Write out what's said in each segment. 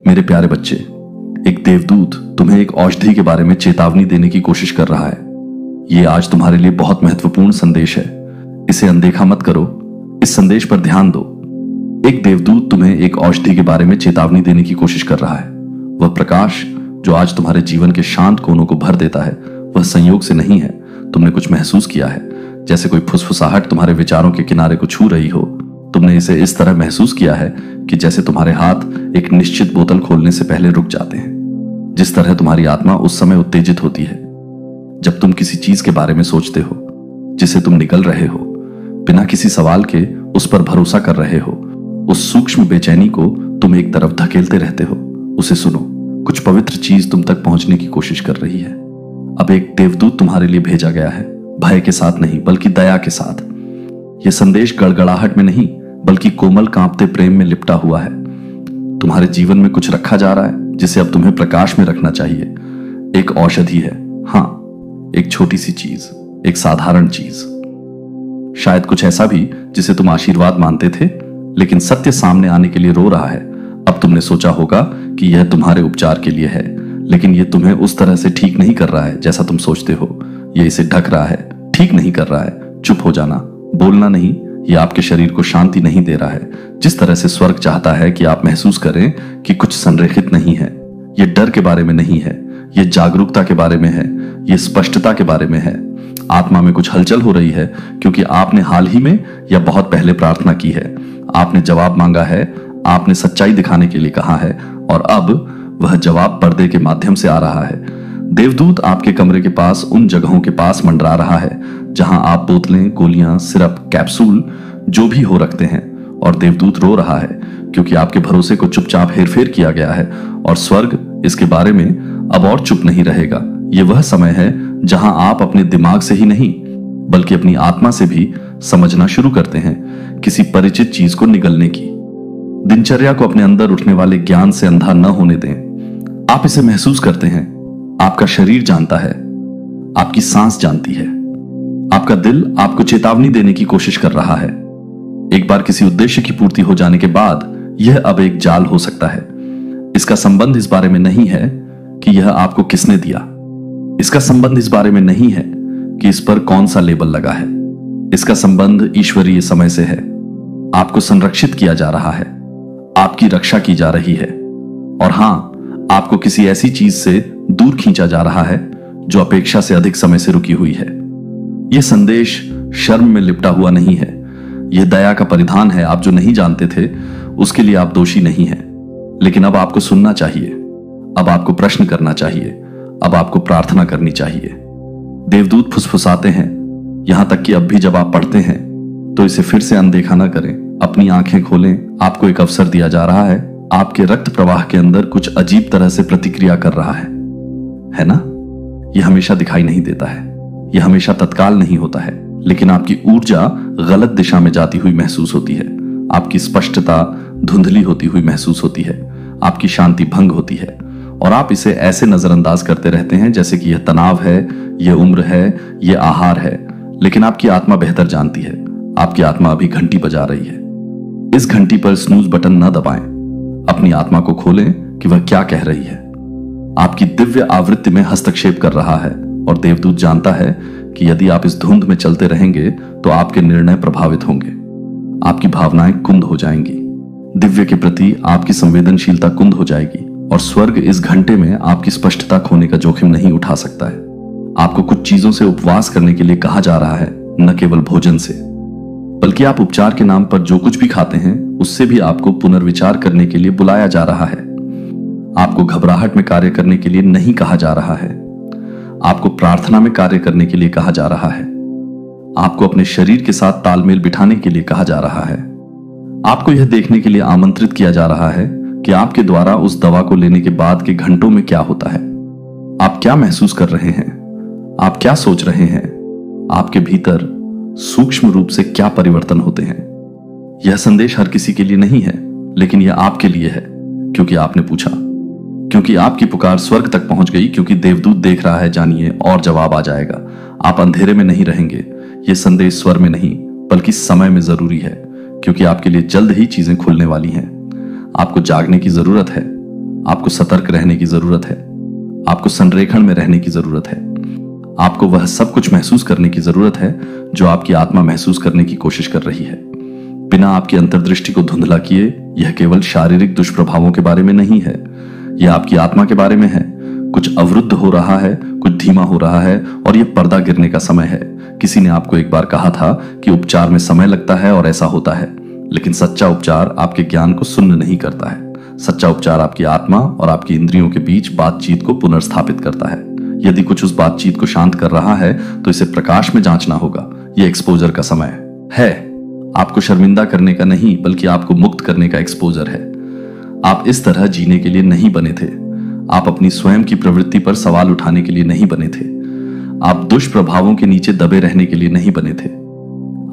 मेरे प्यारे बच्चे, एक देवदूत तुम्हें एक औषधि के बारे में चेतावनी देने की कोशिश कर रहा है। ये आज तुम्हारे लिए बहुत महत्वपूर्ण संदेश है। इसे अनदेखा मत करो, इस संदेश पर ध्यान दो। एक देवदूत तुम्हें एक औषधि के बारे में चेतावनी देने की कोशिश कर रहा है। वह प्रकाश जो आज तुम्हारे जीवन के शांत कोनों को भर देता है, वह संयोग से नहीं है। तुमने कुछ महसूस किया है, जैसे कोई फुसफुसाहट तुम्हारे विचारों के किनारे को छू रही हो। तुमने इसे इस तरह महसूस किया है कि जैसे तुम्हारे हाथ एक निश्चित बोतल खोलने से पहले रुक जाते हैं। जिस तरह तुम्हारी आत्मा उस समय उत्तेजित होती है जब तुम किसी चीज के बारे में सोचते हो जिसे तुम निगल रहे हो, बिना किसी सवाल के उस पर भरोसा कर रहे हो। उस सूक्ष्म बेचैनी को तुम एक तरफ धकेलते रहते हो। उसे सुनो, कुछ पवित्र चीज तुम तक पहुंचने की कोशिश कर रही है। अब एक देवदूत तुम्हारे लिए भेजा गया है, भय के साथ नहीं बल्कि दया के साथ। यह संदेश गड़गड़ाहट में नहीं बल्कि कोमल कांपते प्रेम में लिपटा हुआ है। तुम्हारे जीवन में कुछ रखा जा रहा है जिसे अब तुम्हें प्रकाश में रखना चाहिए। एक औषधि है, हाँ, एक छोटी सी चीज, एक साधारण चीज। शायद कुछ ऐसा भी जिसे तुम आशीर्वाद मानते थे, लेकिन सत्य सामने आने के लिए रो रहा है। अब तुमने सोचा होगा कि यह तुम्हारे उपचार के लिए है, लेकिन यह तुम्हें उस तरह से ठीक नहीं कर रहा है जैसा तुम सोचते हो। यह इसे ढक रहा है, ठीक नहीं कर रहा है। चुप हो जाना, बोलना नहीं। यह आपके शरीर को शांति नहीं दे रहा है जिस तरह से स्वर्ग चाहता है कि आप महसूस करें कि कुछ संरेखित नहीं है। यह डर के बारे में नहीं है, यह जागरूकता के बारे में है, यह स्पष्टता के बारे में है। आत्मा में कुछ हलचल हो रही है क्योंकि आपने हाल ही में या बहुत पहले प्रार्थना की है। आपने जवाब मांगा है, आपने सच्चाई दिखाने के लिए कहा है, और अब वह जवाब पर्दे के माध्यम से आ रहा है। देवदूत आपके कमरे के पास उन जगहों के पास मंडरा रहा है जहां आप बोतलें, गोलियां, सिरप, कैप्सूल जो भी हो रखते हैं, और देवदूत रो रहा है क्योंकि आपके भरोसे को चुपचाप हेरफेर किया गया है, और स्वर्ग इसके बारे में अब और चुप नहीं रहेगा। यह वह समय है जहां आप अपने दिमाग से ही नहीं बल्कि अपनी आत्मा से भी समझना शुरू करते हैं, किसी परिचित चीज को निगलने की। दिनचर्या को अपने अंदर उठने वाले ज्ञान से अंधा न होने दें। आप इसे महसूस करते हैं, आपका शरीर जानता है, आपकी सांस जानती है, आपका दिल आपको चेतावनी देने की कोशिश कर रहा है। एक बार किसी उद्देश्य की पूर्ति हो जाने के बाद यह अब एक जाल हो सकता है। इसका संबंध इस बारे में नहीं है कि यह आपको किसने दिया। इसका संबंध इस बारे में नहीं है कि इस पर कौन सा लेबल लगा है। इसका संबंध ईश्वरीय समय से है। आपको संरक्षित किया जा रहा है, आपकी रक्षा की जा रही है, और हां, आपको किसी ऐसी चीज से दूर खींचा जा रहा है जो अपेक्षा से अधिक समय से रुकी हुई है। यह संदेश शर्म में लिपटा हुआ नहीं है, यह दया का परिधान है। आप जो नहीं जानते थे उसके लिए आप दोषी नहीं हैं, लेकिन अब आपको सुनना चाहिए, अब आपको प्रश्न करना चाहिए, अब आपको प्रार्थना करनी चाहिए। देवदूत फुसफुसाते हैं, यहां तक कि अब भी जब आप पढ़ते हैं तो इसे फिर से अनदेखा न करें। अपनी आंखें खोलें, आपको एक अवसर दिया जा रहा है। आपके रक्त प्रवाह के अंदर कुछ अजीब तरह से प्रतिक्रिया कर रहा है ना? यह हमेशा दिखाई नहीं देता है, यह हमेशा तत्काल नहीं होता है, लेकिन आपकी ऊर्जा गलत दिशा में जाती हुई महसूस होती है। आपकी स्पष्टता धुंधली होती हुई महसूस होती है, आपकी शांति भंग होती है, और आप इसे ऐसे नजरअंदाज करते रहते हैं जैसे कि यह तनाव है, यह उम्र है, यह आहार है। लेकिन आपकी आत्मा बेहतर जानती है। आपकी आत्मा अभी घंटी बजा रही है। इस घंटी पर स्नूज बटन न दबाएं। अपनी आत्मा को खोलें कि वह क्या कह रही है। आपकी दिव्य आवृत्ति में हस्तक्षेप कर रहा है, और देवदूत जानता है कि यदि आप इस धुंध में चलते रहेंगे तो आपके निर्णय प्रभावित होंगे, आपकी भावनाएं कुंद हो जाएंगी, दिव्य के प्रति आपकी संवेदनशीलता कुंद हो जाएगी, और स्वर्ग इस घंटे में आपकी स्पष्टता खोने का जोखिम नहीं उठा सकता है। आपको कुछ चीजों से उपवास करने के लिए कहा जा रहा है, न केवल भोजन से, बल्कि आप उपचार के नाम पर जो कुछ भी खाते हैं उससे भी आपको पुनर्विचार करने के लिए बुलाया जा रहा है। आपको घबराहट में कार्य करने के लिए नहीं कहा जा रहा है, आपको प्रार्थना में कार्य करने के लिए कहा जा रहा है। आपको अपने शरीर के साथ तालमेल बिठाने के लिए कहा जा रहा है। आपको यह देखने के लिए आमंत्रित किया जा रहा है कि आपके द्वारा उस दवा को लेने के बाद के घंटों में क्या होता है। आप क्या महसूस कर रहे हैं, आप क्या सोच रहे हैं, आपके भीतर सूक्ष्म रूप से क्या परिवर्तन होते हैं। यह संदेश हर किसी के लिए नहीं है, लेकिन यह आपके लिए है, क्योंकि आपने पूछा, क्योंकि आपकी पुकार स्वर्ग तक पहुंच गई, क्योंकि देवदूत देख रहा है। जानिए, और जवाब आ जाएगा। आप अंधेरे में नहीं रहेंगे। यह संदेश स्वर में नहीं बल्कि समय में जरूरी है, क्योंकि आपके लिए जल्द ही चीजें खुलने वाली हैं। आपको जागने की जरूरत है। आपको सतर्क रहने की जरूरत है, आपको संरेखण में रहने की जरूरत है, आपको वह सब कुछ महसूस करने की जरूरत है जो आपकी आत्मा महसूस करने की कोशिश कर रही है। बिना आपकी अंतर्दृष्टि को धुंधला किए यह केवल शारीरिक दुष्प्रभावों के बारे में नहीं है, यह आपकी आत्मा के बारे में है। कुछ अवरुद्ध हो रहा है, कुछ धीमा हो रहा है और यह पर्दा गिरने का समय है। किसी ने आपको एक बार कहा था कि उपचार में समय लगता है और ऐसा होता है, लेकिन सच्चा उपचार आपके ज्ञान को सुन्न नहीं करता है। सच्चा उपचार आपकी आत्मा और आपकी इंद्रियों के बीच बातचीत को पुनर्स्थापित करता है। यदि कुछ उस बातचीत को शांत कर रहा है तो इसे प्रकाश में जांचना होगा। यह एक्सपोजर का समय है। आपको शर्मिंदा करने का नहीं, बल्कि आपको मुक्त करने का एक्सपोजर है। आप इस तरह जीने के लिए नहीं बने थे। आप अपनी स्वयं की प्रवृत्ति पर सवाल उठाने के लिए नहीं बने थे। आप दुष्प्रभावों के नीचे दबे रहने के लिए नहीं बने थे।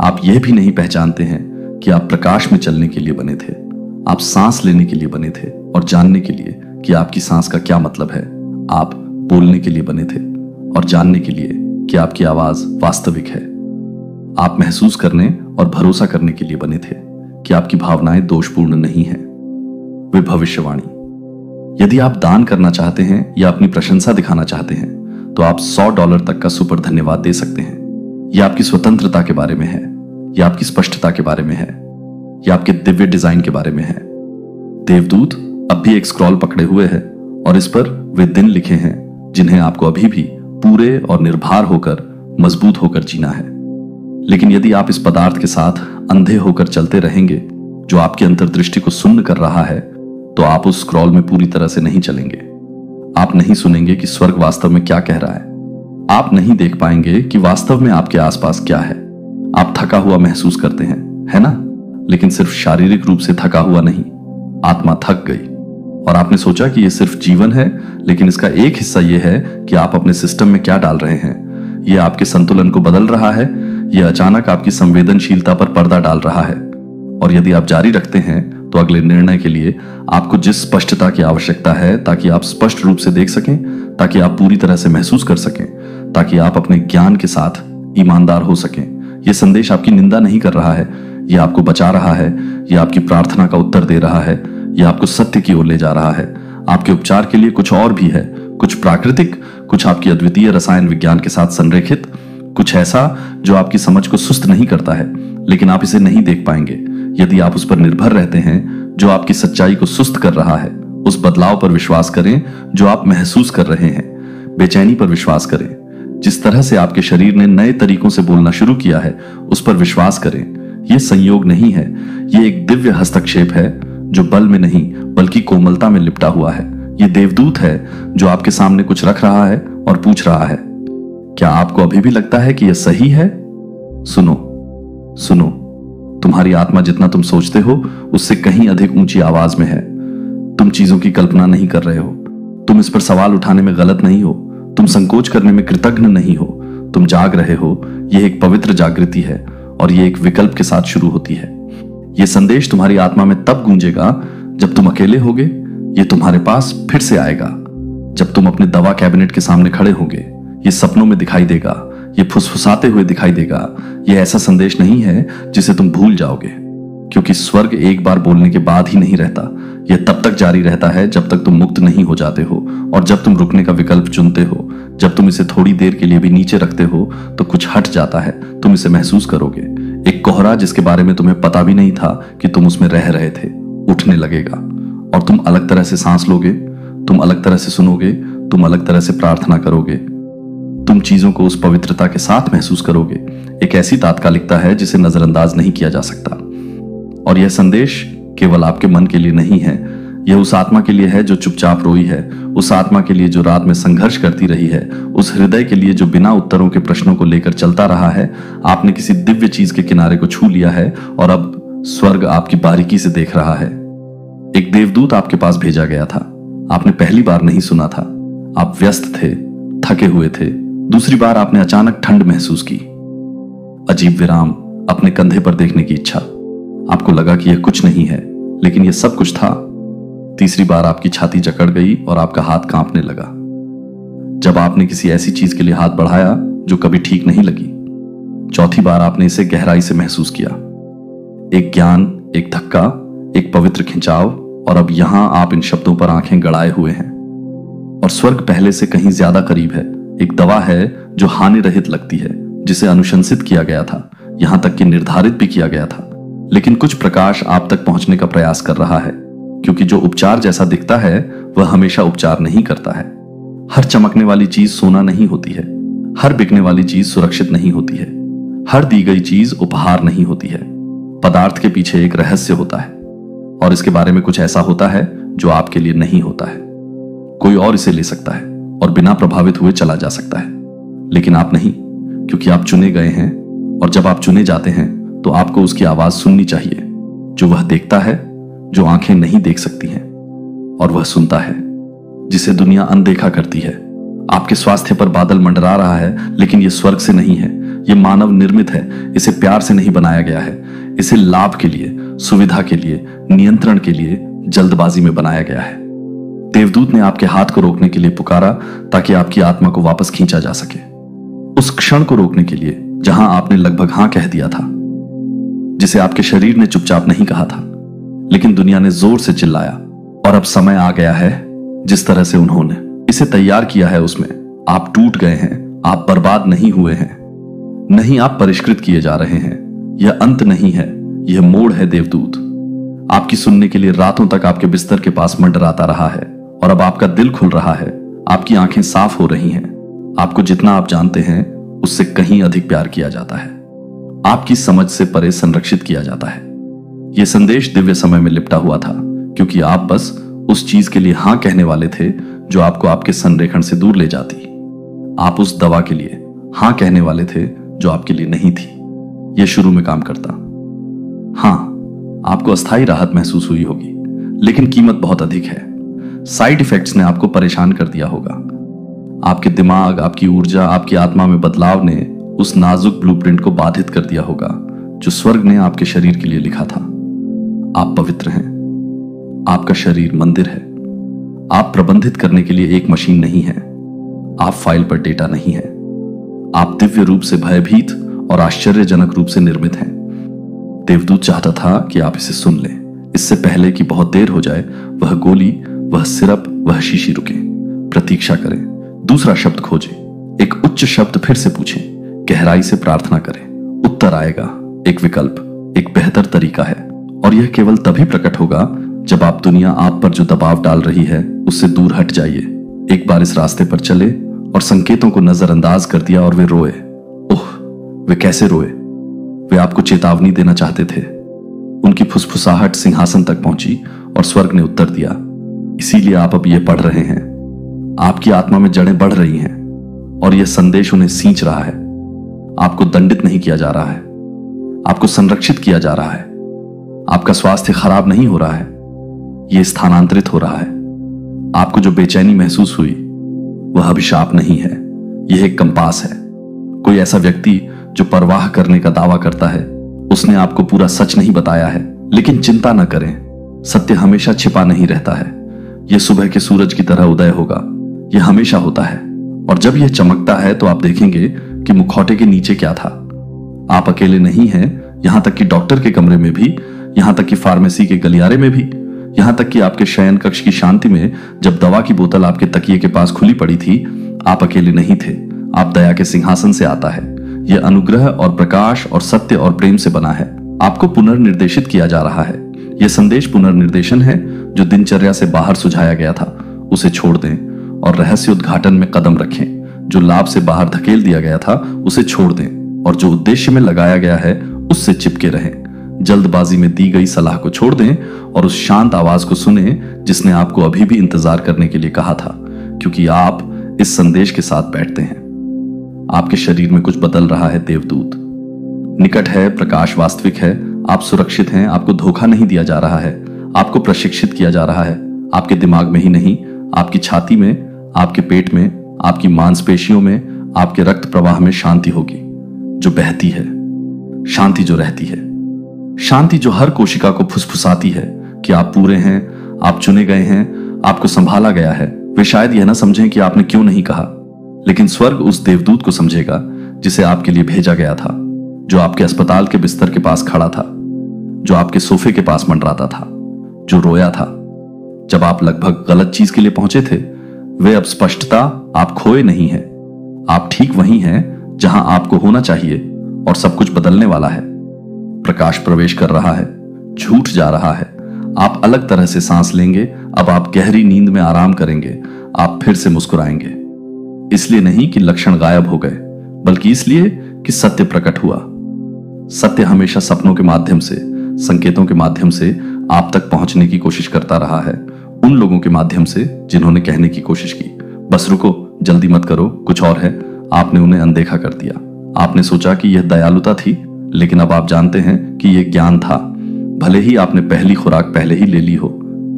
आप यह भी नहीं पहचानते हैं कि आप प्रकाश में चलने के लिए बने थे। आप सांस लेने के लिए बने थे और जानने के लिए कि आपकी सांस का क्या मतलब है। आप बोलने के लिए बने थे और जानने के लिए कि आपकी आवाज वास्तविक है। आप महसूस करने और भरोसा करने के लिए बने थे कि आपकी भावनाएं दोषपूर्ण नहीं हैं। वे भविष्यवाणी। यदि आप दान करना चाहते हैं या अपनी प्रशंसा दिखाना चाहते हैं तो आप $100 तक का सुपर धन्यवाद दे सकते हैं। यह आपकी स्वतंत्रता के बारे में है, यह आपकी स्पष्टता के बारे में है, यह आपके दिव्य डिजाइन के बारे में है। देवदूत अब भी एक स्क्रॉल पकड़े हुए है और इस पर वे दिन लिखे हैं जिन्हें आपको अभी भी पूरे और निर्भर होकर, मजबूत होकर जीना है। लेकिन यदि आप इस पदार्थ के साथ अंधे होकर चलते रहेंगे जो आपकी अंतर्दृष्टि को सुन्न कर रहा है, तो आप उस स्क्रॉल में पूरी तरह से नहीं चलेंगे। आप नहीं सुनेंगे कि स्वर्ग वास्तव में क्या कह रहा है। आप नहीं देख पाएंगे कि वास्तव में आपके आसपास क्या है। आप थका हुआ महसूस करते हैं, है ना? लेकिन सिर्फ शारीरिक रूप से थका हुआ नहीं, आत्मा थक गई और आपने सोचा कि यह सिर्फ जीवन है, लेकिन इसका एक हिस्सा यह है कि आप अपने सिस्टम में क्या डाल रहे हैं। यह आपके संतुलन को बदल रहा है, यह अचानक आपकी संवेदनशीलता पर पर्दा डाल रहा है। और यदि आप जारी रखते हैं तो अगले निर्णय के लिए आपको जिस स्पष्टता की आवश्यकता है, ताकि आप स्पष्ट रूप से देख सकें, ताकि आप पूरी तरह से महसूस कर सकें, ताकि आप अपने ज्ञान के साथ ईमानदार हो सकें। यह संदेश आपकी निंदा नहीं कर रहा है, यह आपको बचा रहा है, यह आपकी प्रार्थना का उत्तर दे रहा है, यह आपको सत्य की ओर ले जा रहा है। आपके उपचार के लिए कुछ और भी है, कुछ प्राकृतिक, कुछ आपकी अद्वितीय रसायन विज्ञान के साथ संरेखित, कुछ ऐसा जो आपकी समझ को सुस्त नहीं करता है, लेकिन आप इसे नहीं देख पाएंगे यदि आप उस पर निर्भर रहते हैं जो आपकी सच्चाई को सुस्त कर रहा है। उस बदलाव पर विश्वास करें जो आप महसूस कर रहे हैं। बेचैनी पर विश्वास करें। जिस तरह से आपके शरीर ने नए तरीकों से बोलना शुरू किया है, उस पर विश्वास करें। यह संयोग नहीं है, यह एक दिव्य हस्तक्षेप है जो बल में नहीं बल्कि कोमलता में लिपटा हुआ है। यह देवदूत है जो आपके सामने कुछ रख रहा है और पूछ रहा है, क्या आपको अभी भी लगता है कि यह सही है? सुनो, सुनो। तुम्हारी आत्मा जितना तुम सोचते हो उससे कहीं अधिक ऊंची आवाज में है। तुम चीजों की कल्पना नहीं कर रहे हो। तुम इस पर सवाल उठाने में गलत नहीं हो। तुम संकोच करने में कृतज्ञ नहीं हो। तुम जाग रहे हो। यह एक पवित्र जागृति है और यह एक विकल्प के साथ शुरू होती है। यह संदेश तुम्हारी आत्मा में तब गूंजेगा जब तुम अकेले होगे। यह तुम्हारे पास फिर से आएगा जब तुम अपने दवा कैबिनेट के सामने खड़े होंगे। यह सपनों में दिखाई देगा, यह फुसफुसाते हुए दिखाई देगा। यह ऐसा संदेश नहीं है जिसे तुम भूल जाओगे, क्योंकि स्वर्ग एक बार बोलने के बाद ही नहीं रहता। यह तब तक जारी रहता है जब तक तुम मुक्त नहीं हो जाते हो, और जब तुम रुकने का विकल्प चुनते हो, जब तुम इसे थोड़ी देर के लिए भी नीचे रखते हो तो कुछ हट जाता है। तुम इसे महसूस करोगे। एक कोहरा जिसके बारे में तुम्हें पता भी नहीं था कि तुम उसमें रह रहे थे, उठने लगेगा और तुम अलग तरह से सांस लोगे, तुम अलग तरह से सुनोगे, तुम अलग तरह से प्रार्थना करोगे। तुम चीजों को उस पवित्रता के साथ महसूस करोगे। एक ऐसी तात्कालिकता है जिसे नजरअंदाज नहीं किया जा सकता। और यह संदेश केवल आपके मन के लिए नहीं है, यह उस आत्मा के लिए है जो चुपचाप रोई है, उस आत्मा के लिए जो रात में संघर्ष करती रही है, उस हृदय के लिए जो बिना उत्तरों के प्रश्नों को लेकर चलता रहा है। आपने किसी दिव्य चीज के किनारे को छू लिया है और अब स्वर्ग आपकी बारीकी से देख रहा है। एक देवदूत आपके पास भेजा गया था। आपने पहली बार नहीं सुना था। आप व्यस्त थे, थके हुए थे। दूसरी बार आपने अचानक ठंड महसूस की, अजीब विराम, अपने कंधे पर देखने की इच्छा। आपको लगा कि यह कुछ नहीं है, लेकिन यह सब कुछ था। तीसरी बार आपकी छाती जकड़ गई और आपका हाथ कांपने लगा जब आपने किसी ऐसी चीज के लिए हाथ बढ़ाया जो कभी ठीक नहीं लगी। चौथी बार आपने इसे गहराई से महसूस किया। एक ज्ञान, एक धक्का, एक पवित्र खिंचाव, और अब यहां आप इन शब्दों पर आंखें गड़ाए हुए हैं। और स्वर्ग पहले से कहीं ज्यादा करीब है। एक दवा है जो हानि रहित लगती है, जिसे अनुशंसित किया गया था, यहां तक कि निर्धारित भी किया गया था। लेकिन कुछ प्रकाश आप तक पहुंचने का प्रयास कर रहा है, क्योंकि जो उपचार जैसा दिखता है वह हमेशा उपचार नहीं करता है। हर चमकने वाली चीज सोना नहीं होती है, हर बिकने वाली चीज सुरक्षित नहीं होती है, हर दी गई चीज उपहार नहीं होती है। पदार्थ के पीछे एक रहस्य होता है, और इसके बारे में कुछ ऐसा होता है जो आपके लिए नहीं होता है। कोई और इसे ले सकता है और बिना प्रभावित हुए चला जा सकता है, लेकिन आप नहीं, क्योंकि आप चुने गए हैं। और जब आप चुने जाते हैं तो आपको उसकी आवाज सुननी चाहिए, जो वह देखता है, जो आंखें नहीं देख सकती हैं, और वह सुनता है, जिसे दुनिया अनदेखा करती है। आपके स्वास्थ्य पर बादल मंडरा रहा है, लेकिन यह स्वर्ग से नहीं है, यह मानव निर्मित है। इसे प्यार से नहीं बनाया गया है, इसे लाभ के लिए, सुविधा के लिए, नियंत्रण के लिए, जल्दबाजी में बनाया गया है। देवदूत ने आपके हाथ को रोकने के लिए पुकारा ताकि आपकी आत्मा को वापस खींचा जा सके, उस क्षण को रोकने के लिए जहां आपने लगभग हां कह दिया था, जिसे आपके शरीर ने चुपचाप नहीं कहा था, लेकिन दुनिया ने जोर से चिल्लाया। और अब समय आ गया है, जिस तरह से उन्होंने इसे तैयार किया है उसमें आप टूट गए हैं। आप बर्बाद नहीं हुए हैं, नहीं, आप परिष्कृत किए जा रहे हैं। यह अंत नहीं है, यह मोड़ है। देवदूत आपकी सुनने के लिए रातों तक आपके बिस्तर के पास मंडराता रहा है, और अब आपका दिल खुल रहा है, आपकी आंखें साफ हो रही हैं। आपको जितना आप जानते हैं उससे कहीं अधिक प्यार किया जाता है, आपकी समझ से परे संरक्षित किया जाता है। यह संदेश दिव्य समय में लिपटा हुआ था, क्योंकि आप बस उस चीज के लिए हां कहने वाले थे जो आपको आपके संरेखण से दूर ले जाती। आप उस दवा के लिए हां कहने वाले थे जो आपके लिए नहीं थी। यह शुरू में काम करता। हां, आपको अस्थायी राहत महसूस हुई होगी, लेकिन कीमत बहुत अधिक है। साइड इफेक्ट्स ने आपको परेशान कर दिया होगा। आपके दिमाग, आपकी ऊर्जा, आपकी आत्मा में बदलाव ने उस नाजुक ब्लूप्रिंट को बाधित कर दिया होगा जो स्वर्ग ने आपके शरीर के लिए लिखा था। आप पवित्र हैं, आपका शरीर मंदिर है। आप प्रबंधित करने के लिए एक मशीन नहीं है, आप फाइल पर डेटा नहीं है। आप दिव्य रूप से भयभीत और आश्चर्यजनक रूप से निर्मित हैं। देवदूत चाहता था कि आप इसे सुन लें, इससे पहले कि बहुत देर हो जाए। वह गोली, वह सिरप, वह शीशी रुके। प्रतीक्षा करें, दूसरा शब्द खोजें, एक उच्च शब्द फिर से पूछें, गहराई से प्रार्थना करें। उत्तर आएगा, एक विकल्प, एक बेहतर तरीका है। और यह केवल तभी प्रकट होगा जब आप दुनिया आप पर जो दबाव डाल रही है उससे दूर हट जाइए। एक बार इस रास्ते पर चले और संकेतों को नजरअंदाज कर दिया और वे रोए। ओह, वे कैसे रोए! वे आपको चेतावनी देना चाहते थे। उनकी फुसफुसाहट सिंहासन तक पहुंची और स्वर्ग ने उत्तर दिया। इसीलिए आप अब यह पढ़ रहे हैं। आपकी आत्मा में जड़ें बढ़ रही हैं और यह संदेश उन्हें सींच रहा है। आपको दंडित नहीं किया जा रहा है, आपको संरक्षित किया जा रहा है। आपका स्वास्थ्य खराब नहीं हो रहा है, यह स्थानांतरित हो रहा है। आपको जो बेचैनी महसूस हुई वह अभिशाप नहीं है, यह एक कंपास है। कोई ऐसा व्यक्ति जो परवाह करने का दावा करता है, उसने आपको पूरा सच नहीं बताया है। लेकिन चिंता न करें, सत्य हमेशा छिपा नहीं रहता है। यह सुबह के सूरज की तरह उदय होगा, यह हमेशा होता है। और जब यह चमकता है तो आप देखेंगे कि मुखौटे के नीचे क्या था। आप अकेले नहीं हैं, यहां तक कि डॉक्टर के कमरे में भी, यहां तक कि फार्मेसी के गलियारे में भी, यहां तक कि आपके शयन कक्ष की शांति में जब दवा की बोतल आपके तकिए के पास खुली पड़ी थी, आप अकेले नहीं थे। आप दया के सिंहासन से आता है। यह अनुग्रह और प्रकाश और सत्य और प्रेम से बना है। आपको पुनर्निर्देशित किया जा रहा है। यह संदेश पुनर्निर्देशन है जो दिनचर्या से बाहर सुझाया गया था, उसे छोड़ दें और रहस्य उद्घाटन में कदम रखें। जो लाभ से बाहर धकेल दिया गया था उसे छोड़ दें और जो उद्देश्य में लगाया गया है उससे चिपके रहें। जल्दबाजी में दी गई सलाह को छोड़ दें और उस शांत आवाज को सुने जिसने आपको अभी भी इंतजार करने के लिए कहा था, क्योंकि आप इस संदेश के साथ बैठते हैं। आपके शरीर में कुछ बदल रहा है। देवदूत निकट है, प्रकाश वास्तविक है, आप सुरक्षित हैं, आपको धोखा नहीं दिया जा रहा है, आपको प्रशिक्षित किया जा रहा है। आपके दिमाग में ही नहीं, आपकी छाती में, आपके पेट में, आपकी मांसपेशियों में, आपके रक्त प्रवाह में शांति होगी जो बहती है, शांति जो रहती है, शांति जो हर कोशिका को फुसफुसाती है कि आप पूरे हैं, आप चुने गए हैं, आपको संभाला गया है। वे शायद यह ना समझें कि आपने क्यों नहीं कहा, लेकिन स्वर्ग उस देवदूत को समझेगा जिसे आपके लिए भेजा गया था, जो आपके अस्पताल के बिस्तर के पास खड़ा था, जो आपके सोफे के पास मंडराता था, जो रोया था, जब आप लगभग गलत चीज के लिए पहुंचे थे, वे अब स्पष्टता आप खोए नहीं हैं। आप ठीक वहीं हैं जहां आपको होना चाहिए और सब कुछ बदलने वाला है। प्रकाश प्रवेश कर रहा है, झूठ जा रहा है। आप अलग तरह से सांस लेंगे। अब आप गहरी नींद में आराम करेंगे। आप फिर से मुस्कुराएंगे, इसलिए नहीं कि लक्षण गायब हो गए, बल्कि इसलिए कि सत्य प्रकट हुआ। सत्य हमेशा सपनों के माध्यम से, संकेतों के माध्यम से आप तक पहुंचने की कोशिश करता रहा है, उन लोगों के माध्यम से जिन्होंने कहने की कोशिश की, बस रुको, जल्दी मत करो, कुछ और है। आपने उन्हें अनदेखा कर दिया। आपने सोचा कि यह दयालुता थी, लेकिन अब आप जानते हैं कि यह ज्ञान था। भले ही आपने पहली खुराक पहले ही ले ली हो,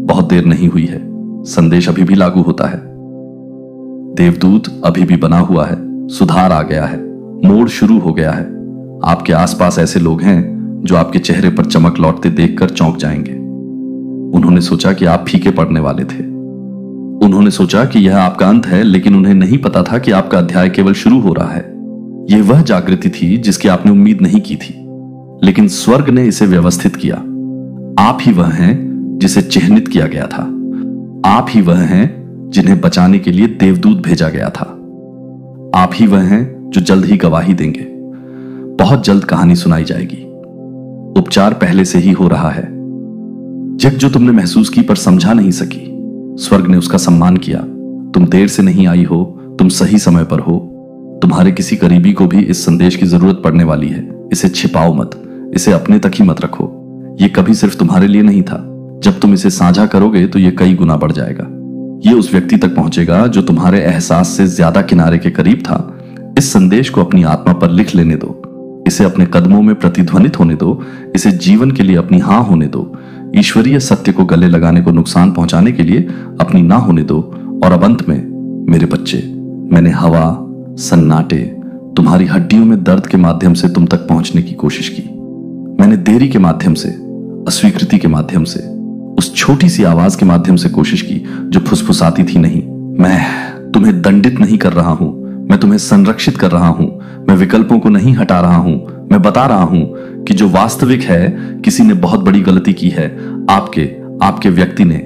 बहुत देर नहीं हुई है। संदेश अभी भी लागू होता है। देवदूत अभी भी बना हुआ है। सुधार आ गया है। मोड़ शुरू हो गया है। आपके आसपास ऐसे लोग हैं जो आपके चेहरे पर चमक लौटते देखकर चौंक जाएंगे। उन्होंने सोचा कि आप फीके पड़ने वाले थे। उन्होंने सोचा कि यह आपका अंत है, लेकिन उन्हें नहीं पता था कि आपका अध्याय केवल शुरू हो रहा है। यह वह जागृति थी जिसकी आपने उम्मीद नहीं की थी, लेकिन स्वर्ग ने इसे व्यवस्थित किया। आप ही वह हैं जिसे चिह्नित किया गया था। आप ही वह हैं जिन्हें बचाने के लिए देवदूत भेजा गया था। आप ही वह हैं जो जल्द ही गवाही देंगे। बहुत जल्द कहानी सुनाई जाएगी। उपचार पहले से ही हो रहा है। जग जो तुमने महसूस की पर समझा नहीं सकी, स्वर्ग ने उसका सम्मान किया। तुम देर से नहीं आई हो, तुम सही समय पर हो। तुम्हारे किसी करीबी को भी इस संदेश की जरूरत पड़ने वाली है। इसे छिपाओ मत, इसे अपने तक ही मत रखो। यह कभी सिर्फ तुम्हारे लिए नहीं था। जब तुम इसे साझा करोगे तो यह कई गुना बढ़ जाएगा। यह उस व्यक्ति तक पहुंचेगा जो तुम्हारे एहसास से ज्यादा किनारे के करीब था। इस संदेश को अपनी आत्मा पर लिख लेने दो। इसे अपने कदमों में प्रतिध्वनित होने दो। इसे जीवन के लिए अपनी हां होने दो। ईश्वरीय सत्य को गले लगाने को नुकसान पहुंचाने के लिए अपनी ना होने दो। और अब अंत में, मेरे बच्चे, मैंने हवा, सन्नाटे, तुम्हारी हड्डियों में दर्द के माध्यम से तुम तक पहुंचने की कोशिश की। मैंने देरी के माध्यम से, अस्वीकृति के माध्यम से, उस छोटी सी आवाज के माध्यम से कोशिश की जो फुसफुसाती थी। नहीं, मैं तुम्हें दंडित नहीं कर रहा हूं, मैं तुम्हें संरक्षित कर रहा हूं। मैं विकल्पों को नहीं हटा रहा हूं। मैं बता रहा हूं कि जो वास्तविक है, किसी ने बहुत बड़ी गलती की है। आपके व्यक्ति ने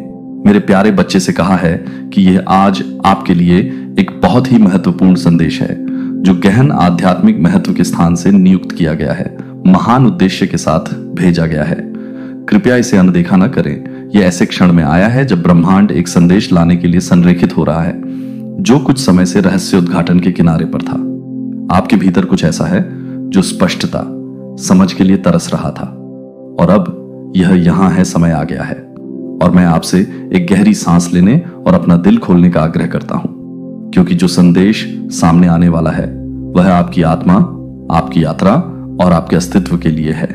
मेरे प्यारे बच्चे से कहा है कि यह आज आपके लिए एक बहुत ही महत्वपूर्ण संदेश है, जो गहन आध्यात्मिक महत्व के स्थान से नियुक्त किया गया है, महान उद्देश्य के साथ भेजा गया है। कृपया इसे अनदेखा न करें। यह ऐसे क्षण में आया है जब ब्रह्मांड एक संदेश लाने के लिए संरेखित हो रहा है, जो कुछ समय से रहस्य उद्घाटन के किनारे पर था। आपके भीतर कुछ ऐसा है जो स्पष्टता, समझ के लिए तरस रहा था, और अब यह यहां है, समय आ गया है। और मैं आपसे एक गहरी सांस लेने और अपना दिल खोलने का आग्रह करता हूं, क्योंकि जो संदेश सामने आने वाला है वह आपकी आत्मा, आपकी यात्रा और आपके अस्तित्व के लिए है।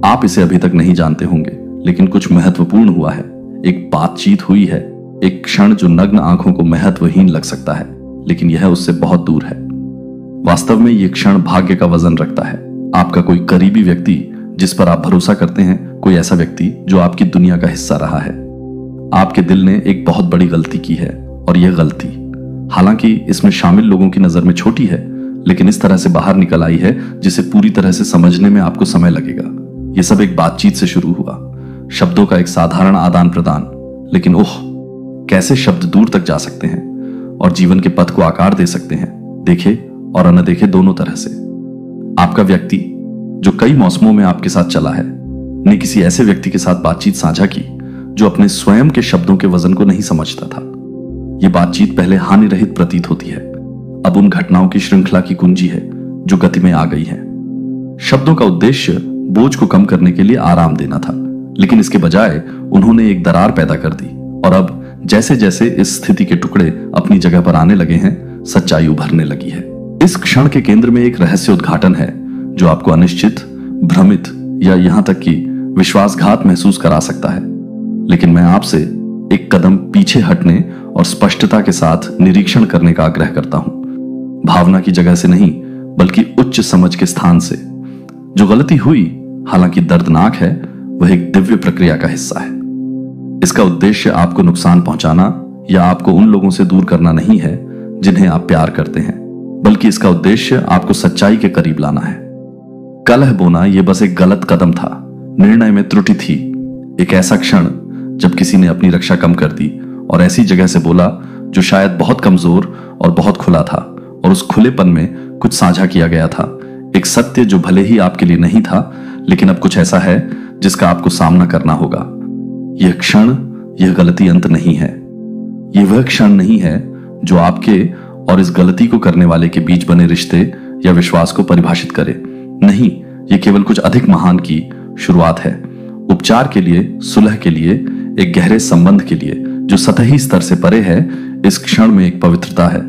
आप इसे अभी तक नहीं जानते होंगे, लेकिन कुछ महत्वपूर्ण हुआ है। एक बातचीत हुई है, एक क्षण जो नग्न आंखों को महत्वहीन लग सकता है, लेकिन यह उससे बहुत दूर है। वास्तव में यह क्षण भाग्य का वजन रखता है। आपका कोई करीबी व्यक्ति जिस पर आप भरोसा करते हैं, कोई ऐसा व्यक्ति जो आपकी दुनिया का हिस्सा रहा है। आपके दिल ने एक बहुत बड़ी गलती की है, और यह गलती, हालांकि इसमें शामिल लोगों की नजर में छोटी है, लेकिन इस तरह से बाहर निकल आई है जिसे पूरी तरह से समझने में आपको समय लगेगा। यह सब एक बातचीत से शुरू हुआ, शब्दों का एक साधारण आदान प्रदान, लेकिन ओह, कैसे शब्द दूर तक जा सकते हैं और जीवन के पथ को आकार दे सकते हैं, देखे और अनदेखे दोनों तरह से। आपका व्यक्ति जो कई मौसमों में आपके साथ चला है, ने किसी ऐसे व्यक्ति के साथ बातचीत साझा की जो अपने स्वयं के शब्दों के वजन को नहीं समझता था। यह बातचीत पहले हानि रहित प्रतीत होती है, अब उन घटनाओं की श्रृंखला की कुंजी है जो गति में आ गई है। शब्दों का उद्देश्य बोझ को कम करने के लिए आराम देना था, लेकिन इसके बजाय उन्होंने एक दरार पैदा कर दी, और अब जैसे जैसे इस स्थिति के टुकड़े अपनी जगह पर आने लगे हैं, सच्चाई उभरने लगी है। इस क्षण के केंद्र में एक रहस्य उद्घाटन है जो आपको अनिश्चित, भ्रमित या यहां तक कि विश्वासघात महसूस करा सकता है। लेकिन मैं आपसे एक कदम पीछे हटने और स्पष्टता के साथ निरीक्षण करने का आग्रह करता हूं, भावना की जगह से नहीं, बल्कि उच्च समझ के स्थान से। जो गलती हुई, हालांकि दर्दनाक है, वह एक दिव्य प्रक्रिया का हिस्सा है। इसका उद्देश्य आपको नुकसान पहुंचाना या आपको उन लोगों से दूर करना नहीं है जिन्हें आप प्यार करते हैं, बल्कि इसका उद्देश्य आपको सच्चाई के करीब लाना है। कलह बोना यह बस एक गलत कदम था, निर्णय में त्रुटि थी, एक ऐसा क्षण जब किसी ने अपनी रक्षा कम कर दी और ऐसी जगह से बोला जो शायद बहुत कमजोर और बहुत खुला था, और उस खुलेपन में कुछ साझा किया गया था, एक सत्य जो भले ही आपके लिए नहीं था, लेकिन अब कुछ ऐसा है जिसका आपको सामना करना होगा। यह क्षण, यह गलती अंत नहीं है। यह वह क्षण नहीं है जो आपके और इस गलती को करने वाले के बीच बने रिश्ते या विश्वास को परिभाषित करे। नहीं, यह केवल कुछ अधिक महान की शुरुआत है। उपचार के लिए, सुलह के लिए, एक गहरे संबंध के लिए जो सतही स्तर से परे है। इस क्षण में एक पवित्रता है,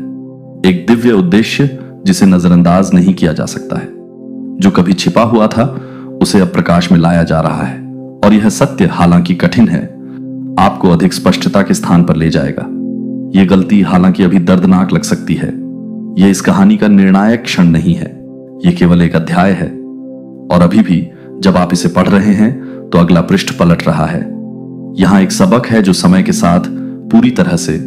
एक दिव्य उद्देश्य जिसे नजरअंदाज नहीं किया जा सकता है। जो कभी छिपा हुआ था उसे अब प्रकाश में लाया जा रहा है, और यह सत्य, हालांकि कठिन है, आपको अधिक स्पष्टता के स्थान पर ले जाएगा। यह गलती हालांकि अभी दर्दनाक लग सकती है, यह इस कहानी का निर्णायक क्षण नहीं है, यह केवल एक अध्याय है। और अभी भी जब आप इसे पढ़ रहे हैं तो अगला पृष्ठ पलट रहा है। यहां एक सबक है जो समय के साथ पूरी तरह से,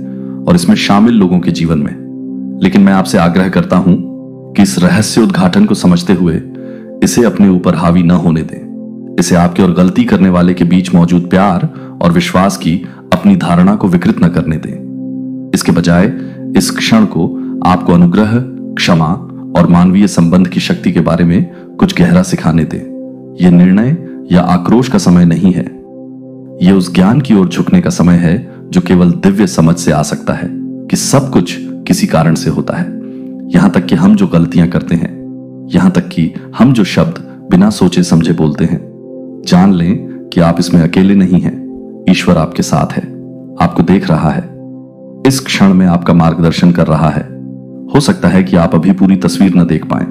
और इसमें शामिल लोगों के जीवन में। लेकिन मैं आपसे आग्रह करता हूं कि इस रहस्य उद्घाटन को समझते हुए इसे अपने ऊपर हावी न होने दें। इसे आपके और गलती करने वाले के बीच मौजूद प्यार और विश्वास की अपनी धारणा को विकृत न करने दें। इसके बजाय इस क्षण को आपको अनुग्रह, क्षमा और मानवीय संबंध की शक्ति के बारे में कुछ गहरा सिखाने दें। यह निर्णय या आक्रोश का समय नहीं है, यह उस ज्ञान की ओर झुकने का समय है जो केवल दिव्य समझ से आ सकता है कि सब कुछ किसी कारण से होता है। यहां तक कि हम जो गलतियां करते हैं, यहां तक कि हम जो शब्द बिना सोचे समझे बोलते हैं। जान लें कि आप इसमें अकेले नहीं हैं। ईश्वर आपके साथ है, आपको देख रहा है, इस क्षण में आपका मार्गदर्शन कर रहा है। हो सकता है कि आप अभी पूरी तस्वीर न देख पाएं,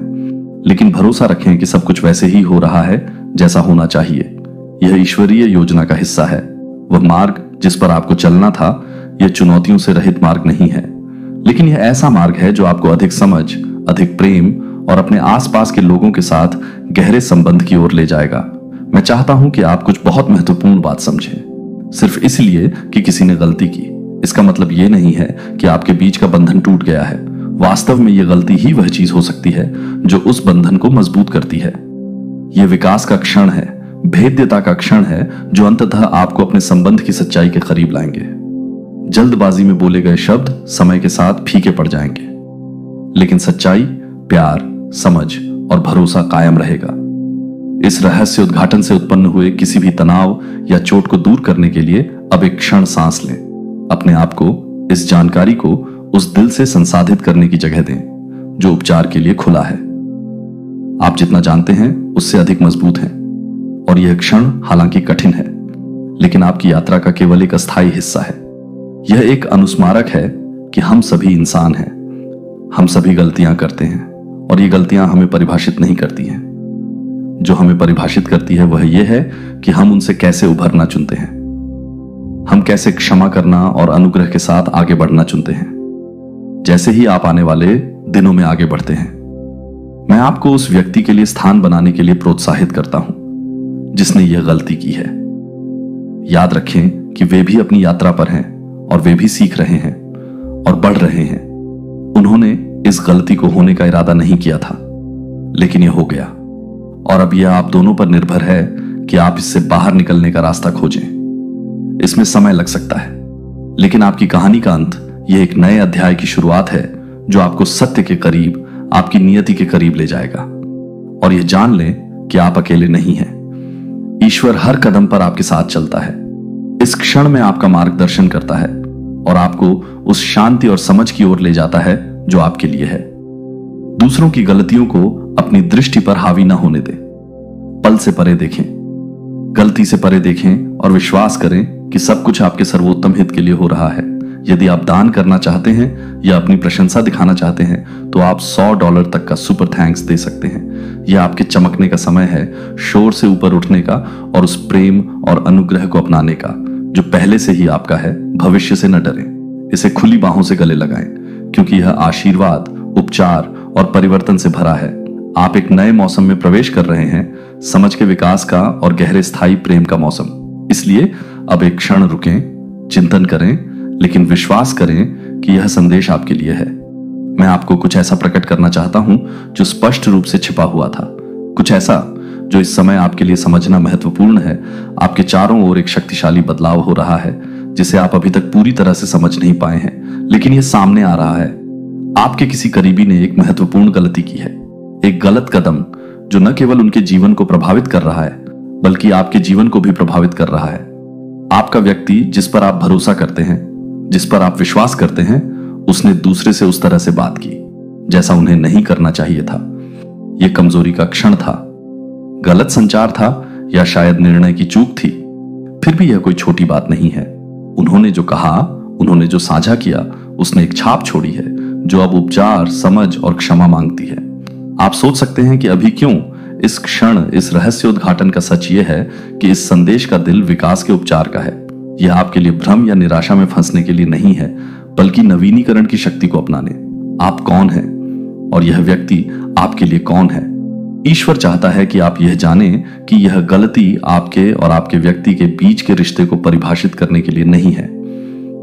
लेकिन भरोसा रखें कि सब कुछ वैसे ही हो रहा है जैसा होना चाहिए। यह ईश्वरीय योजना का हिस्सा है। वह मार्ग जिस पर आपको चलना था, यह चुनौतियों से रहित मार्ग नहीं है, लेकिन यह ऐसा मार्ग है जो आपको अधिक समझ, अधिक प्रेम और अपने आसपास के लोगों के साथ गहरे संबंध की ओर ले जाएगा। मैं चाहता हूं कि आप कुछ बहुत महत्वपूर्ण बात समझें। सिर्फ इसलिए कि किसी ने गलती की, इसका मतलब यह नहीं है कि आपके बीच का बंधन टूट गया है। वास्तव में यह गलती ही वह चीज हो सकती है जो उस बंधन को मजबूत करती है। यह विकास का क्षण है, भेद्यता का क्षण है जो अंततः आपको अपने संबंध की सच्चाई के करीब लाएंगे। जल्दबाजी में बोले गए शब्द समय के साथ फीके पड़ जाएंगे, लेकिन सच्चाई, प्यार, समझ और भरोसा कायम रहेगा। इस रहस्य उद्घाटन से उत्पन्न हुए किसी भी तनाव या चोट को दूर करने के लिए अब एक क्षण सांस लें। अपने आप को, इस जानकारी को उस दिल से संसाधित करने की जगह दें जो उपचार के लिए खुला है। आप जितना जानते हैं उससे अधिक मजबूत हैं, और यह क्षण हालांकि कठिन है, लेकिन आपकी यात्रा का केवल एक अस्थायी हिस्सा है। यह एक अनुस्मारक है कि हम सभी इंसान हैं, हम सभी गलतियां करते हैं, और ये गलतियां हमें परिभाषित नहीं करती हैं। जो हमें परिभाषित करती है वह यह है कि हम उनसे कैसे उभरना चुनते हैं, हम कैसे क्षमा करना और अनुग्रह के साथ आगे बढ़ना चुनते हैं। जैसे ही आप आने वाले दिनों में आगे बढ़ते हैं, मैं आपको उस व्यक्ति के लिए स्थान बनाने के लिए प्रोत्साहित करता हूं जिसने यह गलती की है। याद रखें कि वे भी अपनी यात्रा पर हैं, और वे भी सीख रहे हैं और बढ़ रहे हैं। उन्होंने इस गलती को होने का इरादा नहीं किया था, लेकिन यह हो गया, और अब यह आप दोनों पर निर्भर है कि आप इससे बाहर निकलने का रास्ता खोजें। इसमें समय लग सकता है, लेकिन आपकी कहानी का अंत यह एक नए अध्याय की शुरुआत है जो आपको सत्य के करीब, आपकी नियति के करीब ले जाएगा। और यह जान लें कि आप अकेले नहीं हैं। ईश्वर हर कदम पर आपके साथ चलता है, इस क्षण में आपका मार्गदर्शन करता है और आपको उस शांति और समझ की ओर ले जाता है जो आपके लिए है। दूसरों की गलतियों को अपनी दृष्टि पर हावी ना होने दें। पल से परे देखें, गलती से परे देखें और विश्वास करें कि सब कुछ आपके सर्वोत्तम हित के लिए हो रहा है। यदि आप दान करना चाहते हैं या अपनी प्रशंसा दिखाना चाहते हैं तो आप $100 तक का सुपर थैंक्स दे सकते हैं। यह आपके चमकने का समय है, शोर से ऊपर उठने का और उस प्रेम और अनुग्रह को अपनाने का जो पहले से ही आपका है। भविष्य से न डरें, इसे खुली बाहों से गले लगाएं, क्योंकि यह आशीर्वाद, उपचार और परिवर्तन से भरा है। आप एक नए मौसम में प्रवेश कर रहे हैं, समझ के विकास का और गहरे स्थायी प्रेम का मौसम। इसलिए अब एक क्षण रुकें, चिंतन करें, लेकिन विश्वास करें कि यह संदेश आपके लिए है। मैं आपको कुछ ऐसा प्रकट करना चाहता हूं जो स्पष्ट रूप से छिपा हुआ था, कुछ ऐसा जो इस समय आपके लिए समझना महत्वपूर्ण है। आपके चारों ओर एक शक्तिशाली बदलाव हो रहा है जिसे आप अभी तक पूरी तरह से समझ नहीं पाए हैं, लेकिन यह सामने आ रहा है। आपके किसी करीबी ने एक महत्वपूर्ण गलती की है, एक गलत कदम जो न केवल उनके जीवन को प्रभावित कर रहा है बल्कि आपके जीवन को भी प्रभावित कर रहा है। आपका व्यक्ति जिस पर आप भरोसा करते हैं, जिस पर आप विश्वास करते हैं, उसने दूसरे से उस तरह से बात की जैसा उन्हें नहीं करना चाहिए था। यह कमजोरी का क्षण था, गलत संचार था या शायद निर्णय की चूक थी। फिर भी यह कोई छोटी बात नहीं है। उन्होंने जो कहा, उन्होंने जो साझा किया, उसने एक छाप छोड़ी है जो अब उपचार, समझ और क्षमा मांगती है। आप सोच सकते हैं कि अभी क्यों? इस क्षण इस रहस्योद्घाटन का सच यह है कि इस संदेश का दिल विकास के उपचार का है। यह आपके लिए भ्रम या निराशा में फंसने के लिए नहीं है, बल्कि नवीनीकरण की शक्ति को अपनाने। आप कौन हैं और यह व्यक्ति आपके लिए कौन है? ईश्वर चाहता है कि आप यह जानें कि यह गलती आपके और आपके व्यक्ति के बीच के रिश्ते को परिभाषित करने के लिए नहीं है।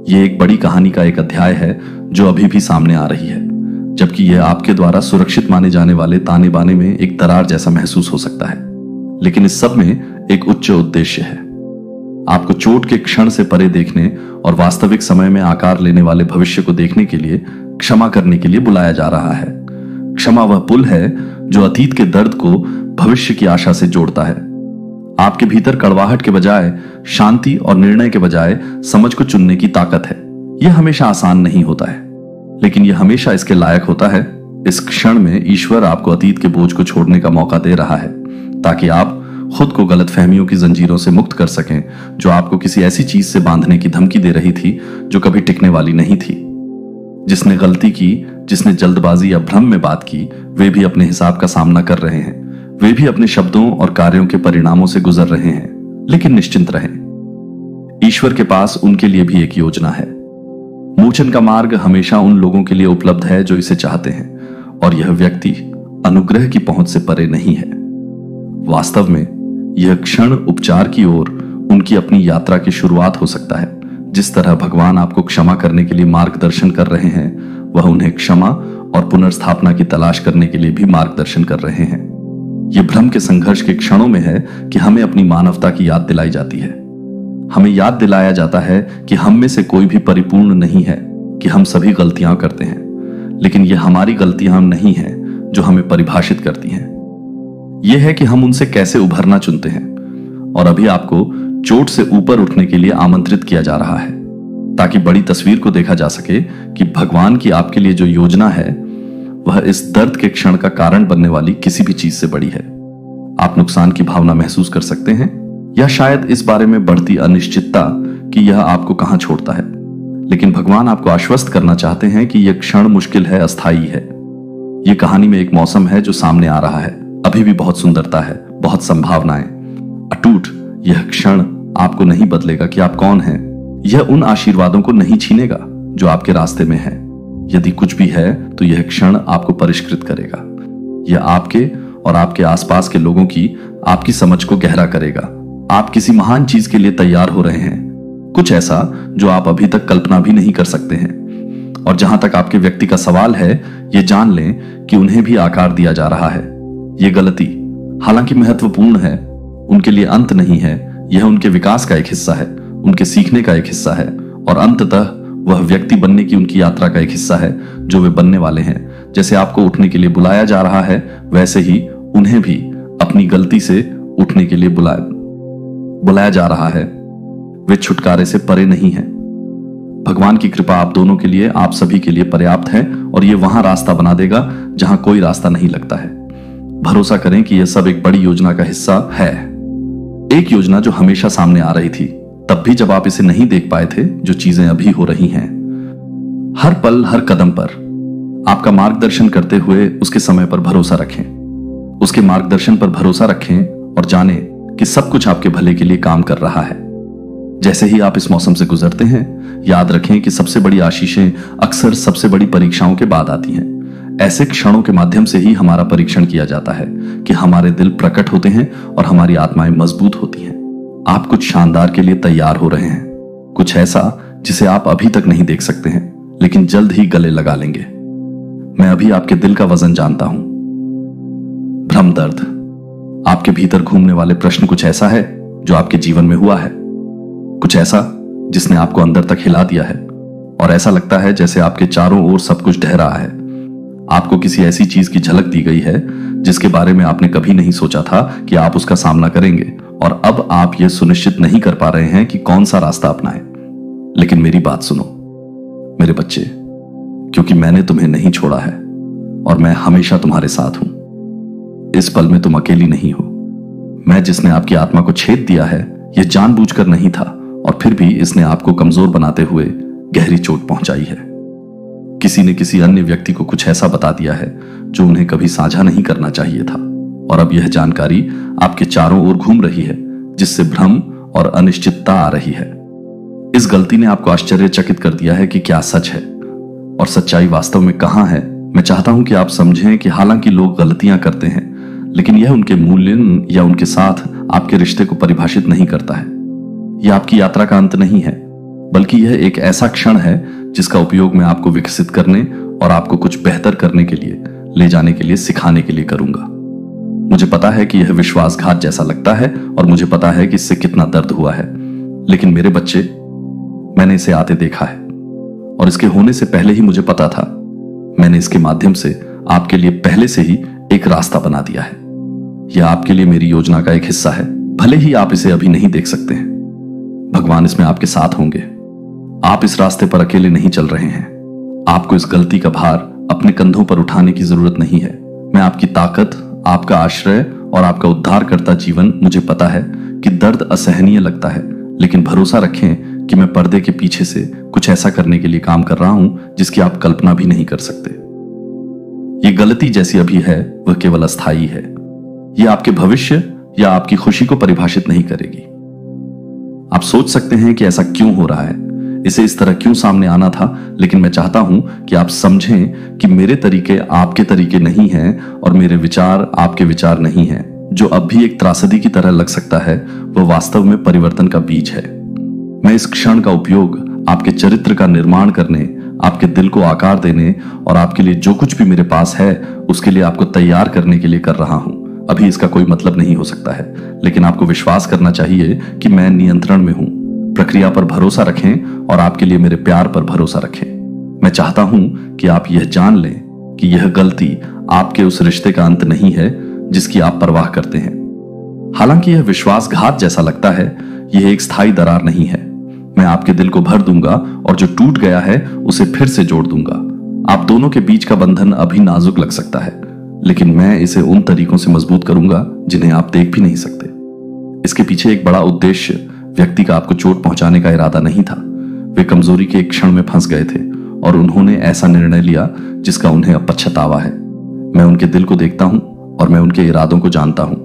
यह एक बड़ी कहानी का एक अध्याय है जो अभी भी सामने आ रही है, जबकि यह आपके द्वारा सुरक्षित माने जाने वाले ताने बाने में एक दरार जैसा महसूस हो सकता है। लेकिन इस सब में एक उच्च उद्देश्य है, आपको चोट के क्षण से परे देखने और वास्तविक समय में आकार लेने वाले भविष्य को देखने के लिए क्षमा करने के लिए बुलाया जा रहा है। क्षमा वह पुल है जो अतीत के दर्द को भविष्य की आशा से जोड़ता है। आपके भीतर कड़वाहट के बजाय शांति और निर्णय के बजाय समझ को चुनने की ताकत है। यह हमेशा आसान नहीं होता है, लेकिन यह हमेशा इसके लायक होता है। इस क्षण में ईश्वर आपको अतीत के बोझ को छोड़ने का मौका दे रहा है ताकि आप खुद को गलतफहमियों की जंजीरों से मुक्त कर सकें जो आपको किसी ऐसी चीज से बांधने की धमकी दे रही थी जो कभी टिकने वाली नहीं थी। जिसने गलती की, जिसने जल्दबाजी या भ्रम में बात की, वे भी अपने हिसाब का सामना कर रहे हैं। वे भी अपने शब्दों और कार्यों के परिणामों से गुजर रहे हैं। लेकिन निश्चिंत रहें, ईश्वर के पास उनके लिए भी एक योजना है। मोचन का मार्ग हमेशा उन लोगों के लिए उपलब्ध है जो इसे चाहते हैं, और यह व्यक्ति अनुग्रह की पहुंच से परे नहीं है। वास्तव में यह क्षण उपचार की ओर उनकी अपनी यात्रा की शुरुआत हो सकता है। जिस तरह भगवान आपको क्षमा करने के लिए मार्गदर्शन कर रहे हैं, वह उन्हें क्षमा और पुनर्स्थापना की तलाश करने के लिए भी मार्गदर्शन कर रहे हैं। यह भ्रम के संघर्ष के क्षणों में है कि हमें अपनी मानवता की याद दिलाई जाती है। हमें याद दिलाया जाता है कि हम में से कोई भी परिपूर्ण नहीं है, कि हम सभी गलतियां करते हैं, लेकिन यह हमारी गलतियां नहीं है जो हमें परिभाषित करती हैं। यह है कि हम उनसे कैसे उभरना चुनते हैं। और अभी आपको चोट से ऊपर उठने के लिए आमंत्रित किया जा रहा है ताकि बड़ी तस्वीर को देखा जा सके कि भगवान की आपके लिए जो योजना है वह इस दर्द के क्षण का कारण बनने वाली किसी भी चीज से बड़ी है। आप नुकसान की भावना महसूस कर सकते हैं या शायद इस बारे में बढ़ती अनिश्चितता कि यह आपको कहां छोड़ता है, लेकिन भगवान आपको आश्वस्त करना चाहते हैं कि यह क्षण मुश्किल है, अस्थायी है। यह कहानी में एक मौसम है जो सामने आ रहा है। अभी भी बहुत सुंदरता है, बहुत संभावनाएं। अटूट यह क्षण आपको नहीं बदलेगा कि आप कौन हैं। यह उन आशीर्वादों को नहीं छीनेगा जो आपके रास्ते में है। यदि कुछ भी है तो यह क्षण आपको परिष्कृत करेगा। यह आपके और आपके आसपास के लोगों की आपकी समझ को गहरा करेगा। आप किसी महान चीज के लिए तैयार हो रहे हैं, कुछ ऐसा जो आप अभी तक कल्पना भी नहीं कर सकते हैं। और जहां तक आपके व्यक्ति का सवाल है, यह जान लें कि उन्हें भी आकार दिया जा रहा है। यह गलती हालांकि महत्वपूर्ण है, उनके लिए अंत नहीं है। यह उनके विकास का एक हिस्सा है, उनके सीखने का एक हिस्सा है, और अंततः वह व्यक्ति बनने की उनकी यात्रा का एक हिस्सा है जो वे बनने वाले हैं। जैसे आपको उठने के लिए बुलाया जा रहा है, वैसे ही उन्हें भी अपनी गलती से उठने के लिए बुलाया जा रहा है। वे छुटकारे से परे नहीं हैं। भगवान की कृपा आप दोनों के लिए, आप सभी के लिए पर्याप्त है, और यह वहां रास्ता बना देगा जहां कोई रास्ता नहीं लगता है। भरोसा करें कि यह सब एक बड़ी योजना का हिस्सा है, एक योजना जो हमेशा सामने आ रही थी, तब भी जब आप इसे नहीं देख पाए थे, जो चीजें अभी हो रही हैं। हर पल, हर कदम पर आपका मार्गदर्शन करते हुए उसके समय पर भरोसा रखें, उसके मार्गदर्शन पर भरोसा रखें और जानें कि सब कुछ आपके भले के लिए काम कर रहा है। जैसे ही आप इस मौसम से गुजरते हैं, याद रखें कि सबसे बड़ी आशीषें अक्सर सबसे बड़ी परीक्षाओं के बाद आती हैं। ऐसे क्षणों के माध्यम से ही हमारा परीक्षण किया जाता है कि हमारे दिल प्रकट होते हैं और हमारी आत्माएं मजबूत होती हैं। आप कुछ शानदार के लिए तैयार हो रहे हैं, कुछ ऐसा जिसे आप अभी तक नहीं देख सकते हैं, लेकिन जल्द ही गले लगा लेंगे। मैं अभी आपके दिल का वजन जानता हूं। भ्रम दर्द, आपके भीतर घूमने वाले प्रश्न कुछ ऐसा है जो आपके जीवन में हुआ है, कुछ ऐसा जिसने आपको अंदर तक हिला दिया है और ऐसा लगता है जैसे आपके चारों ओर सब कुछ ढह रहा है। आपको किसी ऐसी चीज की झलक दी गई है जिसके बारे में आपने कभी नहीं सोचा था कि आप उसका सामना करेंगे और अब आप यह सुनिश्चित नहीं कर पा रहे हैं कि कौन सा रास्ता अपनाएं। लेकिन मेरी बात सुनो मेरे बच्चे, क्योंकि मैंने तुम्हें नहीं छोड़ा है और मैं हमेशा तुम्हारे साथ हूं। इस पल में तुम अकेली नहीं हो। मैं जिसने आपकी आत्मा को छेद दिया है यह जानबूझकर नहीं था और फिर भी इसने आपको कमजोर बनाते हुए गहरी चोट पहुंचाई है। किसी ने किसी अन्य व्यक्ति को कुछ ऐसा बता दिया है जो उन्हें कभी साझा नहीं करना चाहिए था और अब यह जानकारी आपके चारों ओर घूम रही है जिससे भ्रम और अनिश्चितता आ रही है। इस गलती ने आपको आश्चर्यचकित कर दिया है कि क्या सच है और सच्चाई वास्तव में कहां है। मैं चाहता हूं कि आप समझें कि हालांकि लोग गलतियां करते हैं लेकिन यह उनके मूल्य या उनके साथ आपके रिश्ते को परिभाषित नहीं करता है। यह आपकी यात्रा का अंत नहीं है बल्कि यह एक ऐसा क्षण है जिसका उपयोग मैं आपको विकसित करने और आपको कुछ बेहतर करने के लिए ले जाने के लिए सिखाने के लिए करूंगा। मुझे पता है कि यह विश्वासघात जैसा लगता है और मुझे पता है कि इससे कितना दर्द हुआ है, लेकिन मेरे बच्चे, मैंने इसे आते देखा है और इसके होने से पहले ही मुझे पता था। मैंने इसके माध्यम से आपके लिए पहले से ही एक रास्ता बना दिया है। यह आपके लिए मेरी योजना का एक हिस्सा है, भले ही आप इसे अभी नहीं देख सकते हैं। भगवान इसमें आपके साथ होंगे। आप इस रास्ते पर अकेले नहीं चल रहे हैं। आपको इस गलती का भार अपने कंधों पर उठाने की जरूरत नहीं है। मैं आपकी ताकत, आपका आश्रय और आपका उद्धारकर्ता जीवन, मुझे पता है कि दर्द असहनीय लगता है, लेकिन भरोसा रखें कि मैं पर्दे के पीछे से कुछ ऐसा करने के लिए काम कर रहा हूं जिसकी आप कल्पना भी नहीं कर सकते। ये गलती जैसी अभी है वह केवल अस्थायी है। यह आपके भविष्य या आपकी खुशी को परिभाषित नहीं करेगी। आप सोच सकते हैं कि ऐसा क्यों हो रहा है, इसे इस तरह क्यों सामने आना था, लेकिन मैं चाहता हूं कि आप समझें कि मेरे तरीके आपके तरीके नहीं हैं और मेरे विचार आपके विचार नहीं हैं। जो अब भी एक त्रासदी की तरह लग सकता है वह वास्तव में परिवर्तन का बीज है। मैं इस क्षण का उपयोग आपके चरित्र का निर्माण करने, आपके दिल को आकार देने और आपके लिए जो कुछ भी मेरे पास है उसके लिए आपको तैयार करने के लिए कर रहा हूं। अभी इसका कोई मतलब नहीं हो सकता है, लेकिन आपको विश्वास करना चाहिए कि मैं नियंत्रण में हूं। प्रक्रिया पर भरोसा रखें और आपके लिए मेरे प्यार पर भरोसा रखें। मैं चाहता हूं कि आप यह जान लें कि यह गलती आपके उस रिश्ते का अंत नहीं है जिसकी आप परवाह करते हैं। हालांकि यह विश्वासघात जैसा लगता है, यह एक स्थायी दरार नहीं है। मैं आपके दिल को भर दूंगा और जो टूट गया है उसे फिर से जोड़ दूंगा। आप दोनों के बीच का बंधन अभी नाजुक लग सकता है, लेकिन मैं इसे उन तरीकों से मजबूत करूंगा जिन्हें आप देख भी नहीं सकते। इसके पीछे एक बड़ा उद्देश्य व्यक्ति का आपको चोट पहुंचाने का इरादा नहीं था। वे कमजोरी के एक क्षण में फंस गए थे और उन्होंने ऐसा निर्णय लिया जिसका उन्हें अब पछतावा है। मैं उनके दिल को देखता हूं और मैं उनके इरादों को जानता हूं।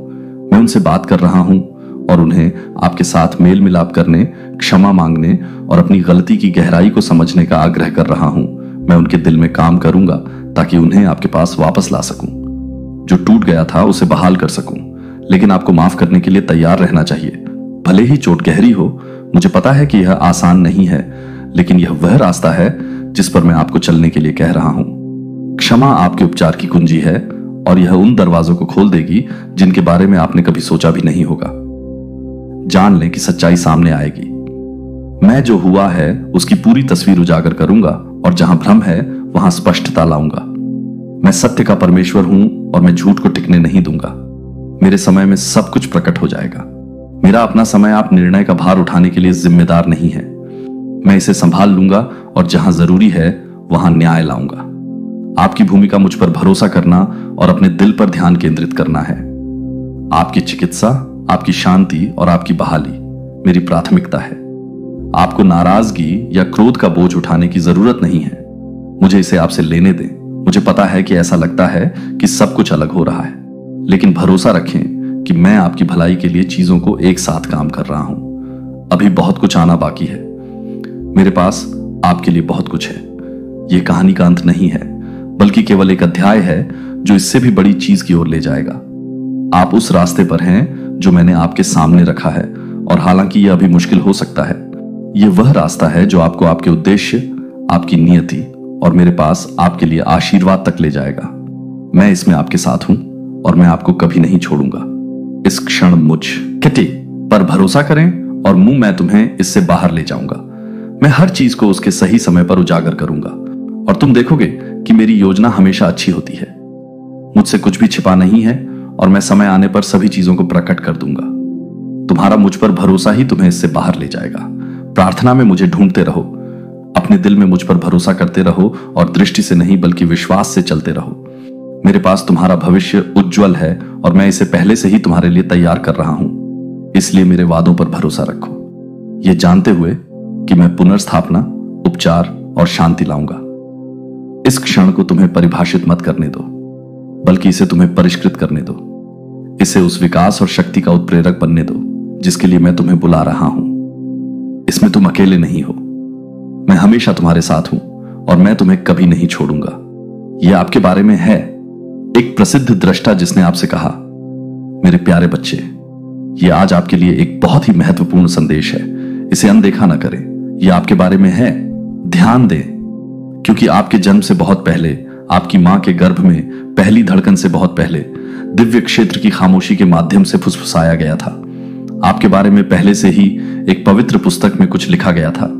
मैं उनसे बात कर रहा हूं और उन्हें आपके साथ मेल मिलाप करने, क्षमा मांगने और अपनी गलती की गहराई को समझने का आग्रह कर रहा हूं। मैं उनके दिल में काम करूंगा ताकि उन्हें आपके पास वापस ला सकूं। जो टूट गया था उसे बहाल कर सकूं, लेकिन आपको माफ करने के लिए तैयार रहना चाहिए। भले ही चोट गहरी हो, मुझे पता है कि यह आसान नहीं है, लेकिन यह वह रास्ता है जिस पर मैं आपको चलने के लिए कह रहा हूं। क्षमा आपके उपचार की कुंजी है और यह उन दरवाजों को खोल देगी जिनके बारे में आपने कभी सोचा भी नहीं होगा। जान लें कि सच्चाई सामने आएगी। मैं जो हुआ है उसकी पूरी तस्वीर उजागर करूंगा और जहां भ्रम है वहां स्पष्टता लाऊंगा। मैं सत्य का परमेश्वर हूं और मैं झूठ को टिकने नहीं दूंगा। मेरे समय में सब कुछ प्रकट हो जाएगा। मेरा अपना समय आप निर्णय का भार उठाने के लिए जिम्मेदार नहीं है। मैं इसे संभाल लूंगा और जहां जरूरी है वहां न्याय लाऊंगा। आपकी भूमिका मुझ पर भरोसा करना और अपने दिल पर ध्यान केंद्रित करना है। आपकी चिकित्सा, आपकी शांति और आपकी बहाली मेरी प्राथमिकता है। आपको नाराजगी या क्रोध का बोझ उठाने की जरूरत नहीं है। मुझे इसे आपसे लेने दें। मुझे पता है कि ऐसा लगता है कि सब कुछ अलग हो रहा है, लेकिन भरोसा रखें कि मैं आपकी भलाई के लिए चीजों को एक साथ काम कर रहा हूं। अभी बहुत कुछ आना बाकी है। मेरे पास आपके लिए बहुत कुछ है। यह कहानी का अंत नहीं है, बल्कि केवल एक अध्याय है जो इससे भी बड़ी चीज की ओर ले जाएगा। आप उस रास्ते पर हैं जो मैंने आपके सामने रखा है, और हालांकि यह अभी मुश्किल हो सकता है, यह वह रास्ता है जो आपको आपके उद्देश्य, आपकी नियति और मेरे पास आपके लिए आशीर्वाद तक ले जाएगा। मैं इसमें आपके साथ हूं और मैं आपको कभी नहीं छोड़ूंगा। इस क्षण मुझ किटी पर भरोसा करें और मैं तुम्हें इससे बाहर ले जाऊंगा। मैं हर चीज को उसके सही समय पर उजागर करूंगा और तुम देखोगे कि मेरी योजना हमेशा अच्छी होती है। मुझसे कुछ भी छिपा नहीं है और मैं समय आने पर सभी चीजों को प्रकट कर दूंगा। तुम्हारा मुझ पर भरोसा ही तुम्हें इससे बाहर ले जाएगा। प्रार्थना में मुझे ढूंढते रहो, अपने दिल में मुझ पर भरोसा करते रहो और दृष्टि से नहीं बल्कि विश्वास से चलते रहो। मेरे पास तुम्हारा भविष्य उज्जवल है और मैं इसे पहले से ही तुम्हारे लिए तैयार कर रहा हूं। इसलिए मेरे वादों पर भरोसा रखो, यह जानते हुए कि मैं पुनर्स्थापना, उपचार और शांति लाऊंगा। इस क्षण को तुम्हें परिभाषित मत करने दो, बल्कि इसे तुम्हें परिष्कृत करने दो। इसे उस विकास और शक्ति का उत्प्रेरक बनने दो जिसके लिए मैं तुम्हें बुला रहा हूं। इसमें तुम अकेले नहीं हो, मैं हमेशा तुम्हारे साथ हूं और मैं तुम्हें कभी नहीं छोड़ूंगा। यह आपके बारे में है। एक प्रसिद्ध दृष्टा जिसने आपसे कहा, मेरे प्यारे बच्चे, यह आज आपके लिए एक बहुत ही महत्वपूर्ण संदेश है। इसे अनदेखा ना करें। यह आपके बारे में है। ध्यान दें, क्योंकि आपके जन्म से बहुत पहले, आपकी मां के गर्भ में पहली धड़कन से बहुत पहले दिव्य क्षेत्र की खामोशी के माध्यम से फुसफुसाया गया था। आपके बारे में पहले से ही एक पवित्र पुस्तक में कुछ लिखा गया था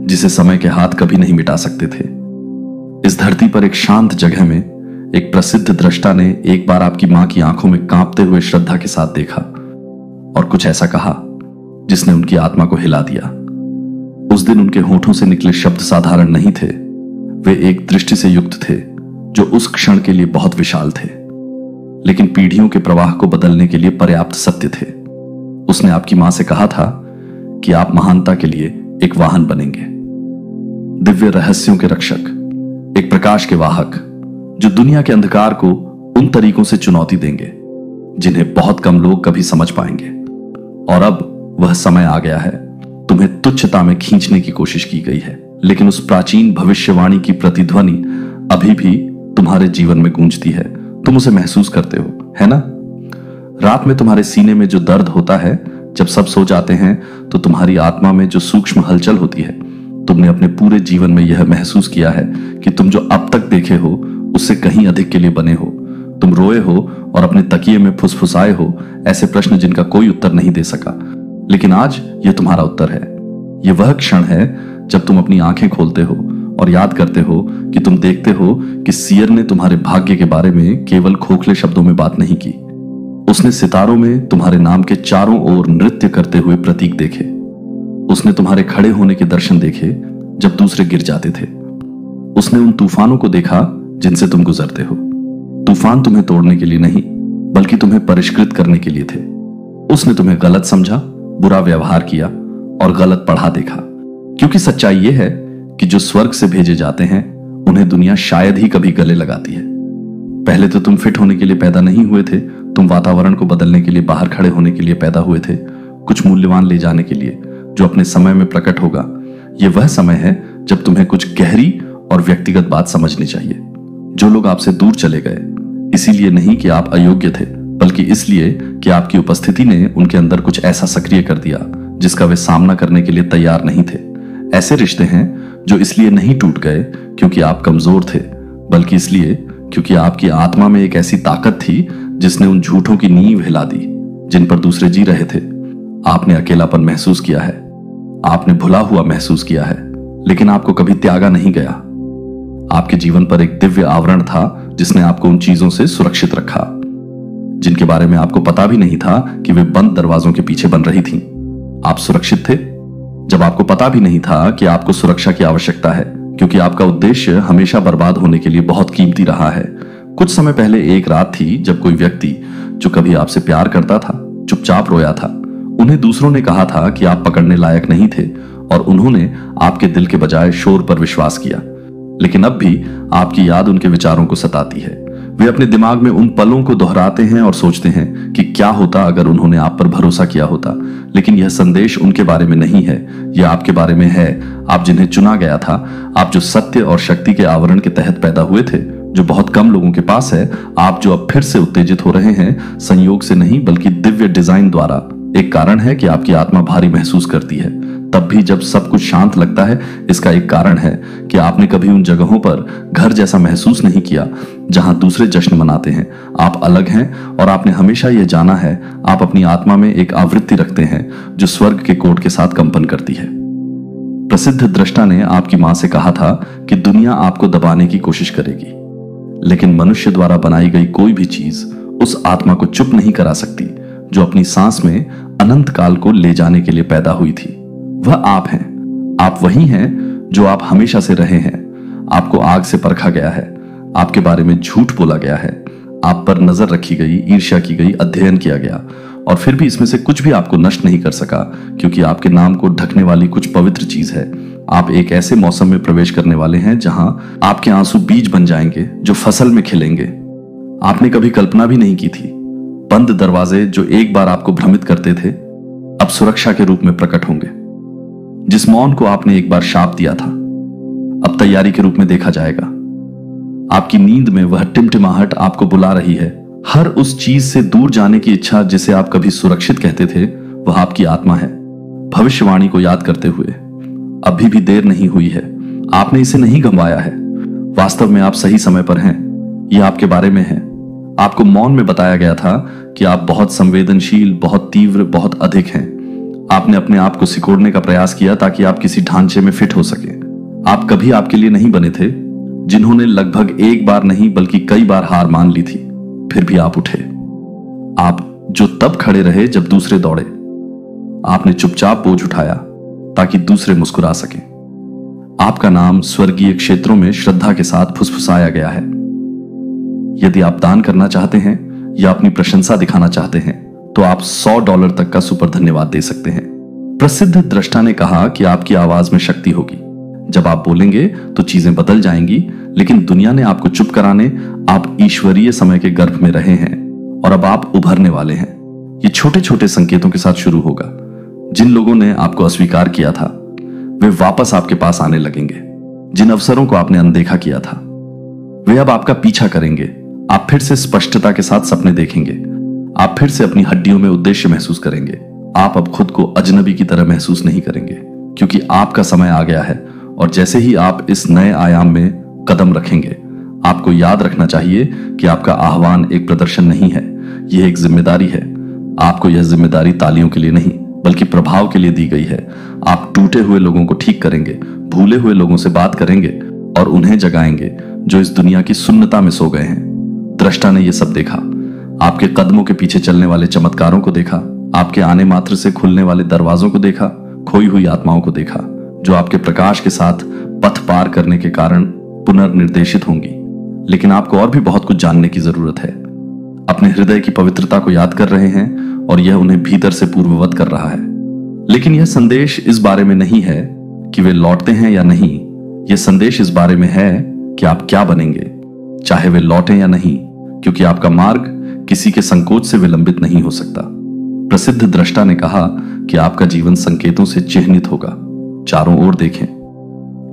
जिसे समय के हाथ कभी नहीं मिटा सकते थे। इस धरती पर एक शांत जगह में एक प्रसिद्ध दृष्टा ने एक बार आपकी मां की आंखों में कांपते हुए श्रद्धा के साथ देखा और कुछ ऐसा कहा जिसने उनकी आत्मा को हिला दिया। उस दिन उनके होठों से निकले शब्द साधारण नहीं थे, वे एक दृष्टि से युक्त थे जो उस क्षण के लिए बहुत विशाल थे, लेकिन पीढ़ियों के प्रवाह को बदलने के लिए पर्याप्त सत्य थे। उसने आपकी मां से कहा था कि आप महानता के लिए एक वाहन बनेंगे, दिव्य रहस्यों के रक्षक, एक प्रकाश के वाहक जो दुनिया के अंधकार को उन तरीकों से चुनौती देंगे जिन्हें बहुत कम लोग कभी समझ पाएंगे। और अब वह समय आ गया है। तुम्हें तुच्छता में खींचने की कोशिश की गई है, लेकिन उस प्राचीन भविष्यवाणी की प्रतिध्वनि अभी भी तुम्हारे जीवन में गूंजती है। तुम उसे महसूस करते हो, है ना? रात में तुम्हारे सीने में जो दर्द होता है जब सब सो जाते हैं, तो तुम्हारी आत्मा में जो सूक्ष्म हलचल होती है। तुमने अपने पूरे जीवन में यह महसूस किया है कि तुम जो अब तक देखे हो उससे कहीं अधिक के लिए बने हो। तुम रोए हो और अपने तकिए में फुसफुसाए हो ऐसे प्रश्न जिनका कोई उत्तर नहीं दे सका, लेकिन आज यह तुम्हारा उत्तर है। यह वह क्षण है जब तुम अपनी आंखें खोलते हो और याद करते हो कि तुम देखते हो कि सियर ने तुम्हारे भाग्य के बारे में केवल खोखले शब्दों में बात नहीं की। उसने सितारों में तुम्हारे नाम के चारों ओर नृत्य करते हुए प्रतीक देखे। उसने तुम्हारे खड़े होने के दर्शन देखे जब दूसरे गिर जाते थे। उसने उन तूफानों को देखा जिनसे तुम गुजरते हो। तूफान तुम्हें तोड़ने के लिए नहीं, बल्कि तुम्हें परिष्कृत करने के लिए थे। उसने तुम्हें गलत समझा, बुरा व्यवहार किया और गलत पढ़ा देखा, क्योंकि सच्चाई यह है कि जो स्वर्ग से भेजे जाते हैं उन्हें दुनिया शायद ही कभी गले लगाती है। पहले तो तुम फिट होने के लिए पैदा नहीं हुए थे, तुम वातावरण को बदलने के लिए, बाहर खड़े होने के लिए पैदा हुए थे, कुछ मूल्यवान ले जाने के लिए जो अपने समय में प्रकट होगा। यह वह समय है जब तुम्हें कुछ गहरी और व्यक्तिगत बात समझनी चाहिए। जो लोग आपसे दूर चले गए, इसीलिए नहीं कि आप अयोग्य थे, बल्कि इसलिए कि आपकी उपस्थिति ने उनके अंदर कुछ ऐसा सक्रिय कर दिया जिसका वे सामना करने के लिए तैयार नहीं थे। ऐसे रिश्ते हैं जो इसलिए नहीं टूट गए क्योंकि आप कमजोर थे, बल्कि इसलिए क्योंकि आपकी आत्मा में एक ऐसी ताकत थी जिसने उन झूठों की नींव हिला दी जिन पर दूसरे जी रहे थे। आपने अकेलापन महसूस किया है, आपने भुला हुआ महसूस किया है, लेकिन आपको कभी त्यागा नहीं गया। आपके जीवन पर एक दिव्य आवरण था जिसने आपको उन चीजों से सुरक्षित रखा जिनके बारे में आपको पता भी नहीं था कि वे बंद दरवाजों के पीछे बन रही थीं। आप सुरक्षित थे जब आपको पता भी नहीं था कि आपको सुरक्षा की आवश्यकता है, क्योंकि आपका उद्देश्य हमेशा बर्बाद होने के लिए बहुत कीमती रहा है। कुछ समय पहले एक रात थी जब कोई व्यक्ति जो कभी आपसे प्यार करता था चुपचाप रोया था। उन्हें दूसरों ने कहा था कि आप पकड़ने लायक नहीं थे और उन्होंने आपके दिल के बजाय शोर पर विश्वास किया। लेकिन अब भी आपकी याद उनके विचारों को सताती है। वे अपने दिमाग में उन पलों को दोहराते हैं और सोचते हैं कि क्या होता अगर उन्होंने आप पर भरोसा किया होता। लेकिन यह संदेश उनके बारे में नहीं है, यह आपके बारे में है। आप जिन्हें चुना गया था, आप जो सत्य और शक्ति के आवरण के तहत पैदा हुए थे, जो बहुत कम लोगों के पास है। आप जो अब फिर से उत्तेजित हो रहे हैं, संयोग से नहीं बल्कि दिव्य डिजाइन द्वारा। एक कारण है कि आपकी आत्मा भारी महसूस करती है। तब भी जब सब कुछ शांत लगता है, इसका एक कारण है कि आपने कभी उन जगहों पर घर जैसा महसूस नहीं किया जहां दूसरे जश्न मनाते हैं। आप अलग हैं और आपने हमेशा यह जाना है, आप अपनी आत्मा में एक आवृत्ति रखते हैं जो स्वर्ग के कोड के साथ कंपन करती है। प्रसिद्ध दृष्टा ने आपकी मां से कहा था कि दुनिया आपको दबाने की कोशिश करेगी, लेकिन मनुष्य द्वारा बनाई गई कोई भी चीज उस आत्मा को चुप नहीं करा सकती जो अपनी सांस में अनंत काल को ले जाने के लिए पैदा हुई थी। वह आप हैं, आप वही हैं जो आप हमेशा से रहे हैं। आपको आग से परखा गया है, आपके बारे में झूठ बोला गया है, आप पर नजर रखी गई, ईर्ष्या की गई, अध्ययन किया गया, और फिर भी इसमें से कुछ भी आपको नष्ट नहीं कर सका, क्योंकि आपके नाम को ढकने वाली कुछ पवित्र चीज है। आप एक ऐसे मौसम में प्रवेश करने वाले हैं जहां आपके आंसू बीज बन जाएंगे जो फसल में खिलेंगे। आपने कभी कल्पना भी नहीं की थी। बंद दरवाजे जो एक बार आपको भ्रमित करते थे, अब सुरक्षा के रूप में प्रकट होंगे। जिस मौन को आपने एक बार शाप दिया था, अब तैयारी के रूप में देखा जाएगा। आपकी नींद में वह टिमटिमाहट आपको बुला रही है। हर उस चीज से दूर जाने की इच्छा जिसे आप कभी सुरक्षित कहते थे, वह आपकी आत्मा है। भविष्यवाणी को याद करते हुए अभी भी देर नहीं हुई है, आपने इसे नहीं गंवाया है। वास्तव में आप सही समय पर हैं, यह आपके बारे में है। आपको मौन में बताया गया था कि आप बहुत संवेदनशील, बहुत तीव्र, बहुत अधिक हैं। आपने अपने आप को सिकोड़ने का प्रयास किया ताकि आप किसी ढांचे में फिट हो सके। आप कभी आपके लिए नहीं बने थे, जिन्होंने लगभग एक बार नहीं बल्कि कई बार हार मान ली थी, फिर भी आप उठे। आप जो तब खड़े रहे जब दूसरे दौड़े। आपने चुपचाप बोझ उठाया ताकि दूसरे मुस्कुरा सकें। आपका नाम स्वर्गीय क्षेत्रों में श्रद्धा के साथ फुसफुसाया गया है। यदि आप दान करना चाहते हैं या अपनी प्रशंसा दिखाना चाहते हैं, तो आप $100 तक का सुपर धन्यवाद दे सकते हैं। प्रसिद्ध दृष्टा ने कहा कि आपकी आवाज में शक्ति होगी। जब आप बोलेंगे तो चीजें बदल जाएंगी, लेकिन दुनिया ने आपको चुप कराने आप ईश्वरीय समय के गर्भ में रहे हैं और अब आप उभरने वाले हैं। ये छोटे छोटे संकेतों के साथ शुरू होगा। जिन लोगों ने आपको अस्वीकार किया था, वे वापस आपके पास आने लगेंगे। जिन अवसरों को आपने अनदेखा किया था, वे अब आपका पीछा करेंगे। आप फिर से स्पष्टता के साथ सपने देखेंगे। आप फिर से अपनी हड्डियों में उद्देश्य महसूस करेंगे। आप अब खुद को अजनबी की तरह महसूस नहीं करेंगे, क्योंकि आपका समय आ गया है। और जैसे ही आप इस नए आयाम में कदम रखेंगे, आपको याद रखना चाहिए कि आपका आह्वान एक प्रदर्शन नहीं है, यह एक जिम्मेदारी है। आपको यह जिम्मेदारी तालियों के लिए नहीं, बल्कि प्रभाव के लिए दी गई है। आप टूटे हुए लोगों को ठीक करेंगे, भूले हुए लोगों से बात करेंगे और उन्हें जगाएंगे जो इस दुनिया की सुन्नता में सो गए हैं। दृष्टा ने यह सब देखा। आपके कदमों के पीछे चलने वाले चमत्कारों को देखा, आपके आने मात्र से खुलने वाले दरवाजों को देखा, खोई हुई आत्माओं को देखा जो आपके प्रकाश के साथ पथ पार करने के कारण पुनर्निर्देशित होंगी। लेकिन आपको और भी बहुत कुछ जानने की जरूरत है। अपने हृदय की पवित्रता को याद कर रहे हैं और यह उन्हें भीतर से पूर्ववत कर रहा है। लेकिन यह संदेश इस बारे में नहीं है कि वे लौटते हैं या नहीं। यह संदेश इस बारे में है कि आप क्या बनेंगे, चाहे वे लौटें या नहीं, क्योंकि आपका मार्ग किसी के संकोच से विलंबित नहीं हो सकता। प्रसिद्ध दृष्टा ने कहा कि आपका जीवन संकेतों से चिह्नित होगा। चारों ओर देखें।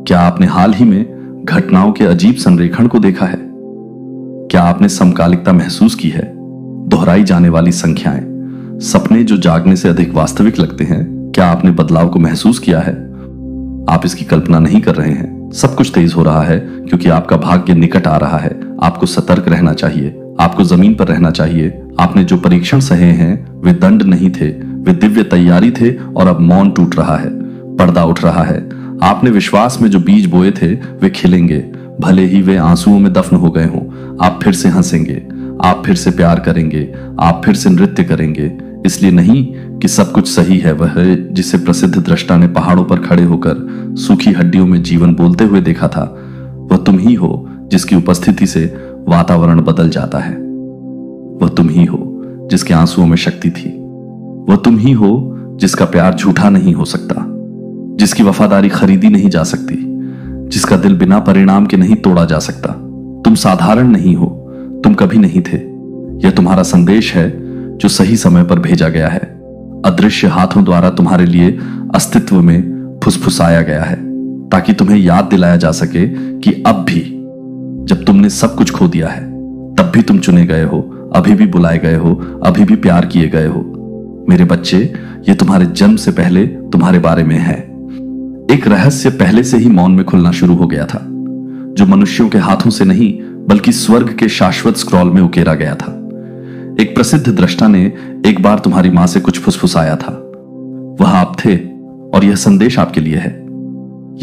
क्या आपने हाल ही में घटनाओं के अजीब संरेखण को देखा है? क्या आपने समकालिकता महसूस की है? दोहराई जाने वाली संख्याएं, सपने जो जागने से अधिक वास्तविक लगते हैं। क्या आपने बदलाव को महसूस किया है? आप इसकी कल्पना नहीं कर रहे हैं। सब कुछ तेज हो रहा है क्योंकि आपका भाग्य निकट आ रहा है। आपको सतर्क रहना चाहिए, आपको जमीन पर रहना चाहिए। आपने जो परीक्षण सहे हैं वे दंड नहीं थे, वे दिव्य तैयारी थे। और अब मौन टूट रहा है, पर्दा उठ रहा है। आपने विश्वास में जो बीज बोए थे वे खिलेंगे, भले ही वे आंसुओं में दफन हो गए हों। आप फिर से हंसेंगे, आप फिर से प्यार करेंगे, आप फिर से नृत्य करेंगे। इसलिए नहीं कि सब कुछ सही है, वह जिसे प्रसिद्ध दृष्टा ने पहाड़ों पर खड़े होकर सूखी हड्डियों में जीवन बोलते हुए देखा था, वह तुम ही हो जिसकी उपस्थिति से वातावरण बदल जाता है। वह तुम ही हो जिसके आंसुओं में शक्ति थी। वह तुम ही हो जिसका प्यार झूठा नहीं हो सकता, जिसकी वफादारी खरीदी नहीं जा सकती, जिसका दिल बिना परिणाम के नहीं तोड़ा जा सकता। तुम साधारण नहीं हो, तुम कभी नहीं थे। यह तुम्हारा संदेश है जो सही समय पर भेजा गया है। अदृश्य हाथों द्वारा तुम्हारे लिए अस्तित्व में फुसफुसाया गया है, ताकि तुम्हें याद दिलाया जा सके कि अब भी, जब तुमने सब कुछ खो दिया है, तब भी तुम चुने गए हो, अभी भी बुलाए गए हो, अभी भी प्यार किए गए हो। मेरे बच्चे, ये तुम्हारे जन्म से पहले तुम्हारे बारे में है। एक रहस्य पहले से ही मौन में खुलना शुरू हो गया था, जो मनुष्यों के हाथों से नहीं बल्कि स्वर्ग के शाश्वत स्क्रॉल में उकेरा गया था। एक प्रसिद्ध दृष्टा ने एक बार तुम्हारी मां से कुछ फुसफुसाया था। वह आप थे और यह संदेश आपके लिए है।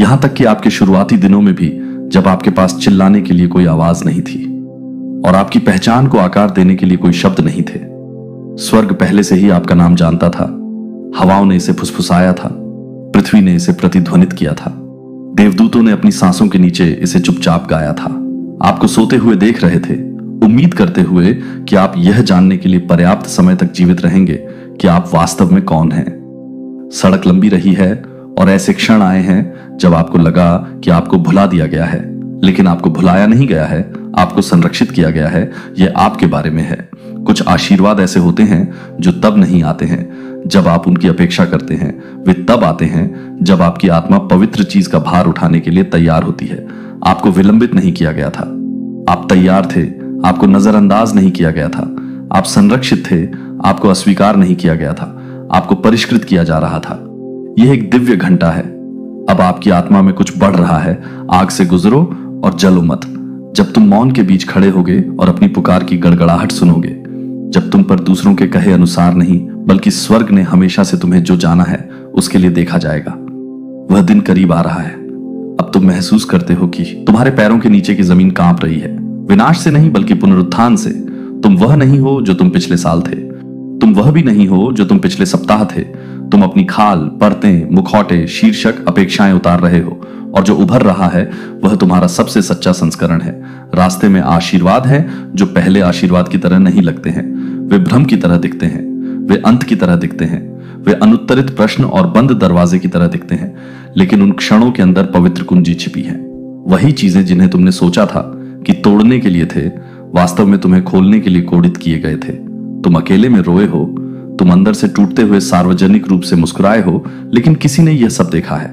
यहां तक कि आपके शुरुआती दिनों में भी, जब आपके पास चिल्लाने के लिए कोई आवाज नहीं थी और आपकी पहचान को आकार देने के लिए कोई शब्द नहीं थे, स्वर्ग पहले से ही आपका नाम जानता था। हवाओं ने इसे फुसफुसाया था, पृथ्वी ने इसे प्रतिध्वनित किया था, देवदूतों ने अपनी सांसों के नीचे इसे चुपचाप गाया था। आपको सोते हुए देख रहे थे, उम्मीद करते हुए कि आप यह जानने के लिए पर्याप्त समय तक जीवित रहेंगे कि आप वास्तव में कौन हैं। सड़क लंबी रही है और ऐसे क्षण आए हैं जब आपको लगा कि आपको भुला दिया गया है, लेकिन आपको भुलाया नहीं गया है, आपको संरक्षित किया गया है। यह आपके बारे में है। कुछ आशीर्वाद ऐसे होते हैं जो तब नहीं आते हैं जब आप उनकी अपेक्षा करते हैं, वे तब आते हैं जब आपकी आत्मा पवित्र चीज का भार उठाने के लिए तैयार होती है। आपको विलंबित नहीं किया गया था, आप तैयार थे। आपको नजरअंदाज नहीं किया गया था, आप संरक्षित थे। आपको अस्वीकार नहीं किया गया था, आपको परिष्कृत किया जा रहा था। यह एक दिव्य घंटा है। अब आपकी आत्मा में कुछ बढ़ रहा है। आग से गुजरो और जलो मत। जब तुम मौन के बीच खड़े होगे और अपनी पुकार की गड़गड़ाहट सुनोगे, जब तुम पर दूसरों के कहे अनुसार नहीं बल्कि स्वर्ग ने हमेशा से तुम्हें जो जाना है उसके लिए देखा जाएगा। वह दिन करीब आ रहा है। अब तुम महसूस करते हो कि तुम्हारे पैरों के नीचे की जमीन कांप रही है, विनाश से नहीं बल्कि पुनरुत्थान से। तुम वह नहीं हो जो तुम पिछले साल थे, तुम वह भी नहीं हो जो तुम पिछले सप्ताह थे। तुम अपनी खाल, परतें, मुखौटे, शीर्षक, अपेक्षाएं उतार रहे हो और जो उभर रहा है वह तुम्हारा सबसे सच्चा संस्करण है। रास्ते में आशीर्वाद है जो पहले आशीर्वाद की तरह नहीं लगते हैं। वे भ्रम की तरह दिखते हैं, वे अंत की तरह दिखते हैं, वे अनुत्तरित प्रश्न और बंद दरवाजे की तरह दिखते हैं, लेकिन उन क्षणों के अंदर पवित्र कुंजी छिपी है। वही चीजें जिन्हें तुमने सोचा था कि तोड़ने के लिए थे, वास्तव में तुम्हें खोलने के लिए कोडित किए गए थे। तुम अकेले में रोए हो, तुम अंदर से टूटते हुए सार्वजनिक रूप से मुस्कुराए हो, लेकिन किसी ने यह सब देखा है।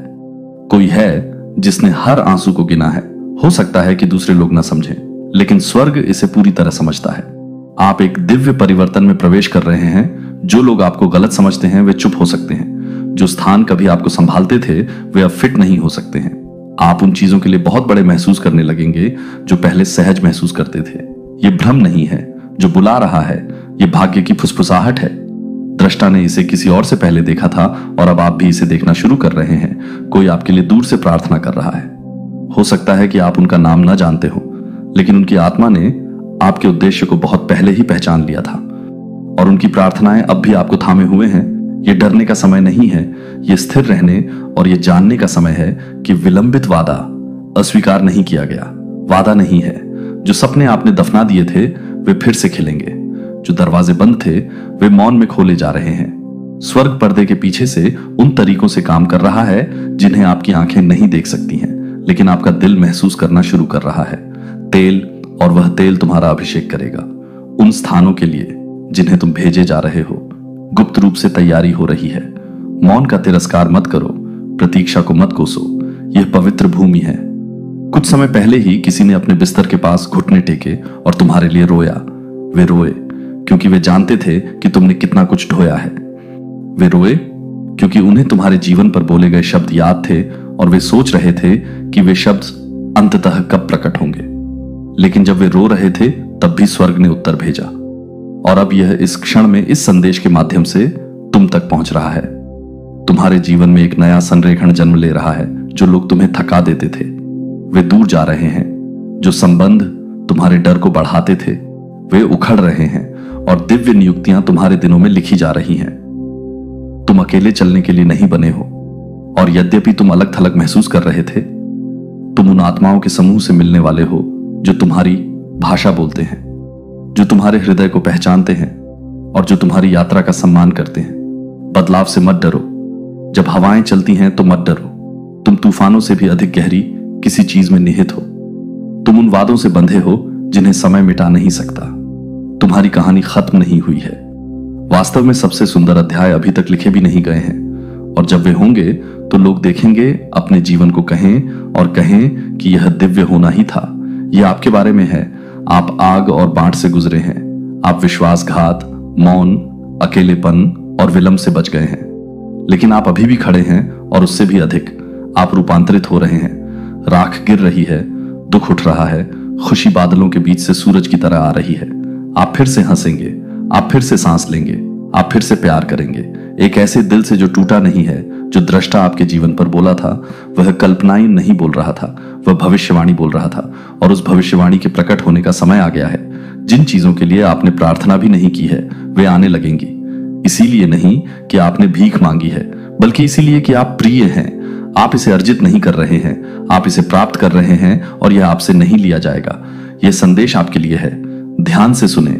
कोई है जिसने हर आंसू को गिना है। हो सकता है कि दूसरे लोग न समझें, लेकिन स्वर्ग इसे पूरी तरह समझता है। आप एक दिव्य परिवर्तन में प्रवेश कर रहे हैं। जो लोग आपको गलत समझते हैं वे चुप हो सकते हैं। जो स्थान कभी आपको संभालते थे वे अब फिट नहीं हो सकते हैं। आप उन चीजों के लिए बहुत बड़े महसूस करने लगेंगे जो पहले सहज महसूस करते थे। ये भ्रम नहीं है जो बुला रहा है, ये भाग्य की फुसफुसाहट है। दृष्टा ने इसे किसी और से पहले देखा था और अब आप भी इसे देखना शुरू कर रहे हैं। कोई आपके लिए दूर से प्रार्थना कर रहा है। हो सकता है कि आप उनका नाम न जानते हो, लेकिन उनकी आत्मा ने आपके उद्देश्य को बहुत पहले ही पहचान लिया था और उनकी प्रार्थनाएं अब भी आपको थामे हुए हैं। यह डरने का समय नहीं है, यह स्थिर रहने और यह जानने का समय है कि विलंबित वादा अस्वीकार नहीं किया गया। वादा नहीं है। जो सपने आपने दफना दिए थे वे फिर से खिलेंगे। जो दरवाजे बंद थे वे मौन में खोले जा रहे हैं। स्वर्ग पर्दे के पीछे से उन तरीकों से काम कर रहा है जिन्हें आपकी आंखें नहीं देख सकती हैं, लेकिन आपका दिल महसूस करना शुरू कर रहा है। तेल, और वह तेल तुम्हारा अभिषेक करेगा उन स्थानों के लिए जिन्हें तुम भेजे जा रहे हो। गुप्त रूप से तैयारी हो रही है। मौन का तिरस्कार मत करो, प्रतीक्षा को मत कोसो। यह पवित्र भूमि है। कुछ समय पहले ही किसी ने अपने बिस्तर के पास घुटने टेके और तुम्हारे लिए रोया। वे रोए क्योंकि वे जानते थे कि तुमने कितना कुछ ढोया है। वे रोए क्योंकि उन्हें तुम्हारे जीवन पर बोले गए शब्द याद थे और वे सोच रहे थे कि वे शब्द अंततः कब प्रकट होंगे। लेकिन जब वे रो रहे थे तब भी स्वर्ग ने उत्तर भेजा और अब यह इस क्षण में इस संदेश के माध्यम से तुम तक पहुंच रहा है। तुम्हारे जीवन में एक नया संरेखण जन्म ले रहा है। जो लोग तुम्हें थका देते थे वे दूर जा रहे हैं। जो संबंध तुम्हारे डर को बढ़ाते थे वे उखड़ रहे हैं और दिव्य नियुक्तियां तुम्हारे दिनों में लिखी जा रही हैं। तुम अकेले चलने के लिए नहीं बने हो और यद्यपि तुम अलग थलग महसूस कर रहे थे, तुम उन आत्माओं के समूह से मिलने वाले हो जो तुम्हारी भाषा बोलते हैं, जो तुम्हारे हृदय को पहचानते हैं और जो तुम्हारी यात्रा का सम्मान करते हैं। बदलाव से मत डरो। जब हवाएं चलती हैं तो मत डरो। तुम तूफानों से भी अधिक गहरी किसी चीज में निहित हो। तुम उन वादों से बंधे हो जिन्हें समय मिटा नहीं सकता। तुम्हारी कहानी खत्म नहीं हुई है। वास्तव में सबसे सुंदर अध्याय अभी तक लिखे भी नहीं गए हैं और जब वे होंगे तो लोग देखेंगे, अपने जीवन को कहें और कहें कि यह दिव्य होना ही था। यह आपके बारे में है। आप आग और बांट से गुजरे हैं। आप विश्वासघात, मौन, अकेलेपन और विलंब से बच गए हैं, लेकिन आप अभी भी खड़े हैं और उससे भी अधिक। आप रूपांतरित हो रहे हैं। राख गिर रही है, दुख उठ रहा है, खुशी बादलों के बीच से सूरज की तरह आ रही है। आप फिर से हंसेंगे, आप फिर से सांस लेंगे, आप फिर से प्यार करेंगे, एक ऐसे दिल से जो टूटा नहीं है। जो दृष्टा आपके जीवन पर बोला था, वह कल्पनाएं नहीं बोल रहा था, वह भविष्यवाणी बोल रहा था। और उस भविष्यवाणी के प्रकट होने का समय आ गया है। जिन चीजों के लिए आपने प्रार्थना भी नहीं की है, वे आने लगेंगी। इसीलिए नहीं कि आपने भीख मांगी है, बल्कि इसीलिए कि आप प्रिय हैं। आप इसे अर्जित नहीं कर रहे हैं, आप इसे प्राप्त कर रहे हैं और यह आपसे नहीं लिया जाएगा। यह संदेश आपके लिए है। ध्यान से सुने।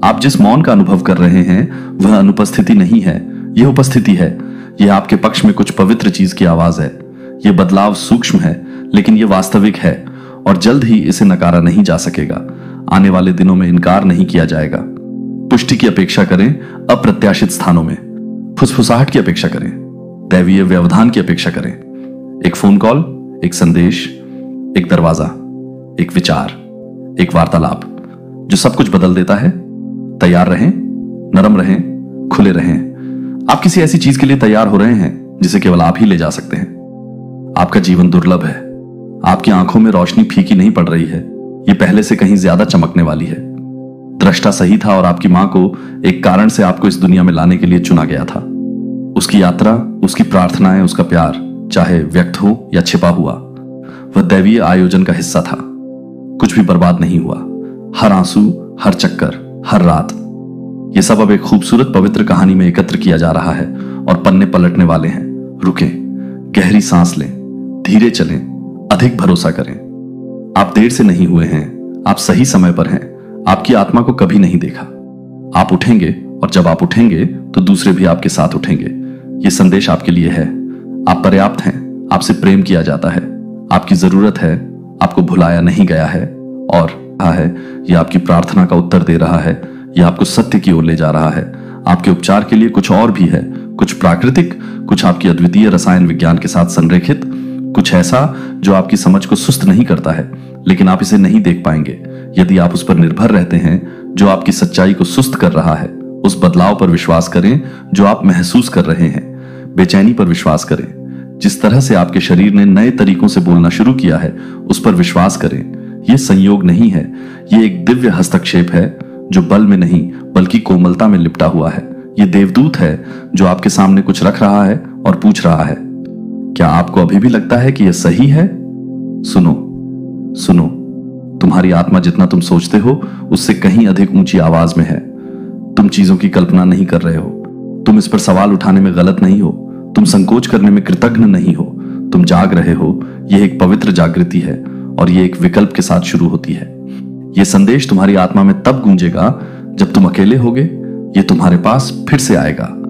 आप जिस मौन का अनुभव कर रहे हैं, वह अनुपस्थिति नहीं है, यह उपस्थिति है। यह आपके पक्ष में कुछ पवित्र चीज की आवाज है। यह बदलाव सूक्ष्म है, लेकिन यह वास्तविक है और जल्द ही इसे नकारा नहीं जा सकेगा। आने वाले दिनों में इनकार नहीं किया जाएगा। पुष्टि की अपेक्षा करें, अप्रत्याशित स्थानों में फुसफुसाहट की अपेक्षा करें, दैवीय व्यवधान की अपेक्षा करें। एक फोन कॉल, एक संदेश, एक दरवाजा, एक विचार, एक वार्तालाप जो सब कुछ बदल देता है। तैयार रहें, नरम रहें, खुले रहें। आप किसी ऐसी चीज के लिए तैयार हो रहे हैं जिसे केवल आप ही ले जा सकते हैं। आपका जीवन दुर्लभ है। आपकी आंखों में रोशनी फीकी नहीं पड़ रही है, ये पहले से कहीं ज्यादा चमकने वाली है। दृष्टा सही था और आपकी मां को एक कारण से आपको इस दुनिया में लाने के लिए चुना गया था। उसकी यात्रा, उसकी प्रार्थनाएं, उसका प्यार, चाहे व्यक्त हो या छिपा हुआ, वह दैवीय आयोजन का हिस्सा था। कुछ भी बर्बाद नहीं हुआ। हर आंसू, हर चक्कर, हर रात, यह सब अब एक खूबसूरत पवित्र कहानी में एकत्र किया जा रहा है और पन्ने पलटने वाले हैं। रुकें, गहरी सांस लें, धीरे चलें, अधिक भरोसा करें। आप देर से नहीं हुए हैं, आप सही समय पर हैं। आपकी आत्मा को कभी नहीं देखा। आप उठेंगे और जब आप उठेंगे तो दूसरे भी आपके साथ उठेंगे। यह संदेश आपके लिए है। आप पर्याप्त हैं, आपसे प्रेम किया जाता है, आपकी जरूरत है, आपको भुलाया नहीं गया है। और यह आपकी प्रार्थना का उत्तर दे रहा है, यह आपको सत्य की ओर ले जा रहा है। आपके उपचार के लिए कुछ और भी है, कुछ प्राकृतिक, कुछ आपकी अद्वितीय रसायन विज्ञान के साथ संरेखित, कुछ ऐसा जो आपकी समझ को सुस्त नहीं करता है, लेकिन आप इसे नहीं देख पाएंगे यदि आप उस पर निर्भर रहते हैं जो आपकी सच्चाई को सुस्त कर रहा है। उस बदलाव पर विश्वास करें जो आप महसूस कर रहे हैं। बेचैनी पर विश्वास करें। जिस तरह से आपके शरीर ने नए तरीकों से बोलना शुरू किया है, उस पर विश्वास करें। यह संयोग नहीं है, यह एक दिव्य हस्तक्षेप है जो बल में नहीं बल्कि कोमलता में लिपटा हुआ है। यह देवदूत है जो आपके सामने कुछ रख रहा है और पूछ रहा है, क्या आपको अभी भी लगता है कि यह सही है? सुनो, सुनो। तुम्हारी आत्मा जितना तुम सोचते हो उससे कहीं अधिक ऊंची आवाज में है। तुम चीजों की कल्पना नहीं कर रहे हो। तुम इस पर सवाल उठाने में गलत नहीं हो। तुम संकोच करने में कृतज्ञ नहीं हो। तुम जाग रहे हो। यह एक पवित्र जागृति है और यह एक विकल्प के साथ शुरू होती है। यह संदेश तुम्हारी आत्मा में तब गूंजेगा जब तुम अकेले होगे। यह तुम्हारे पास फिर से आएगा।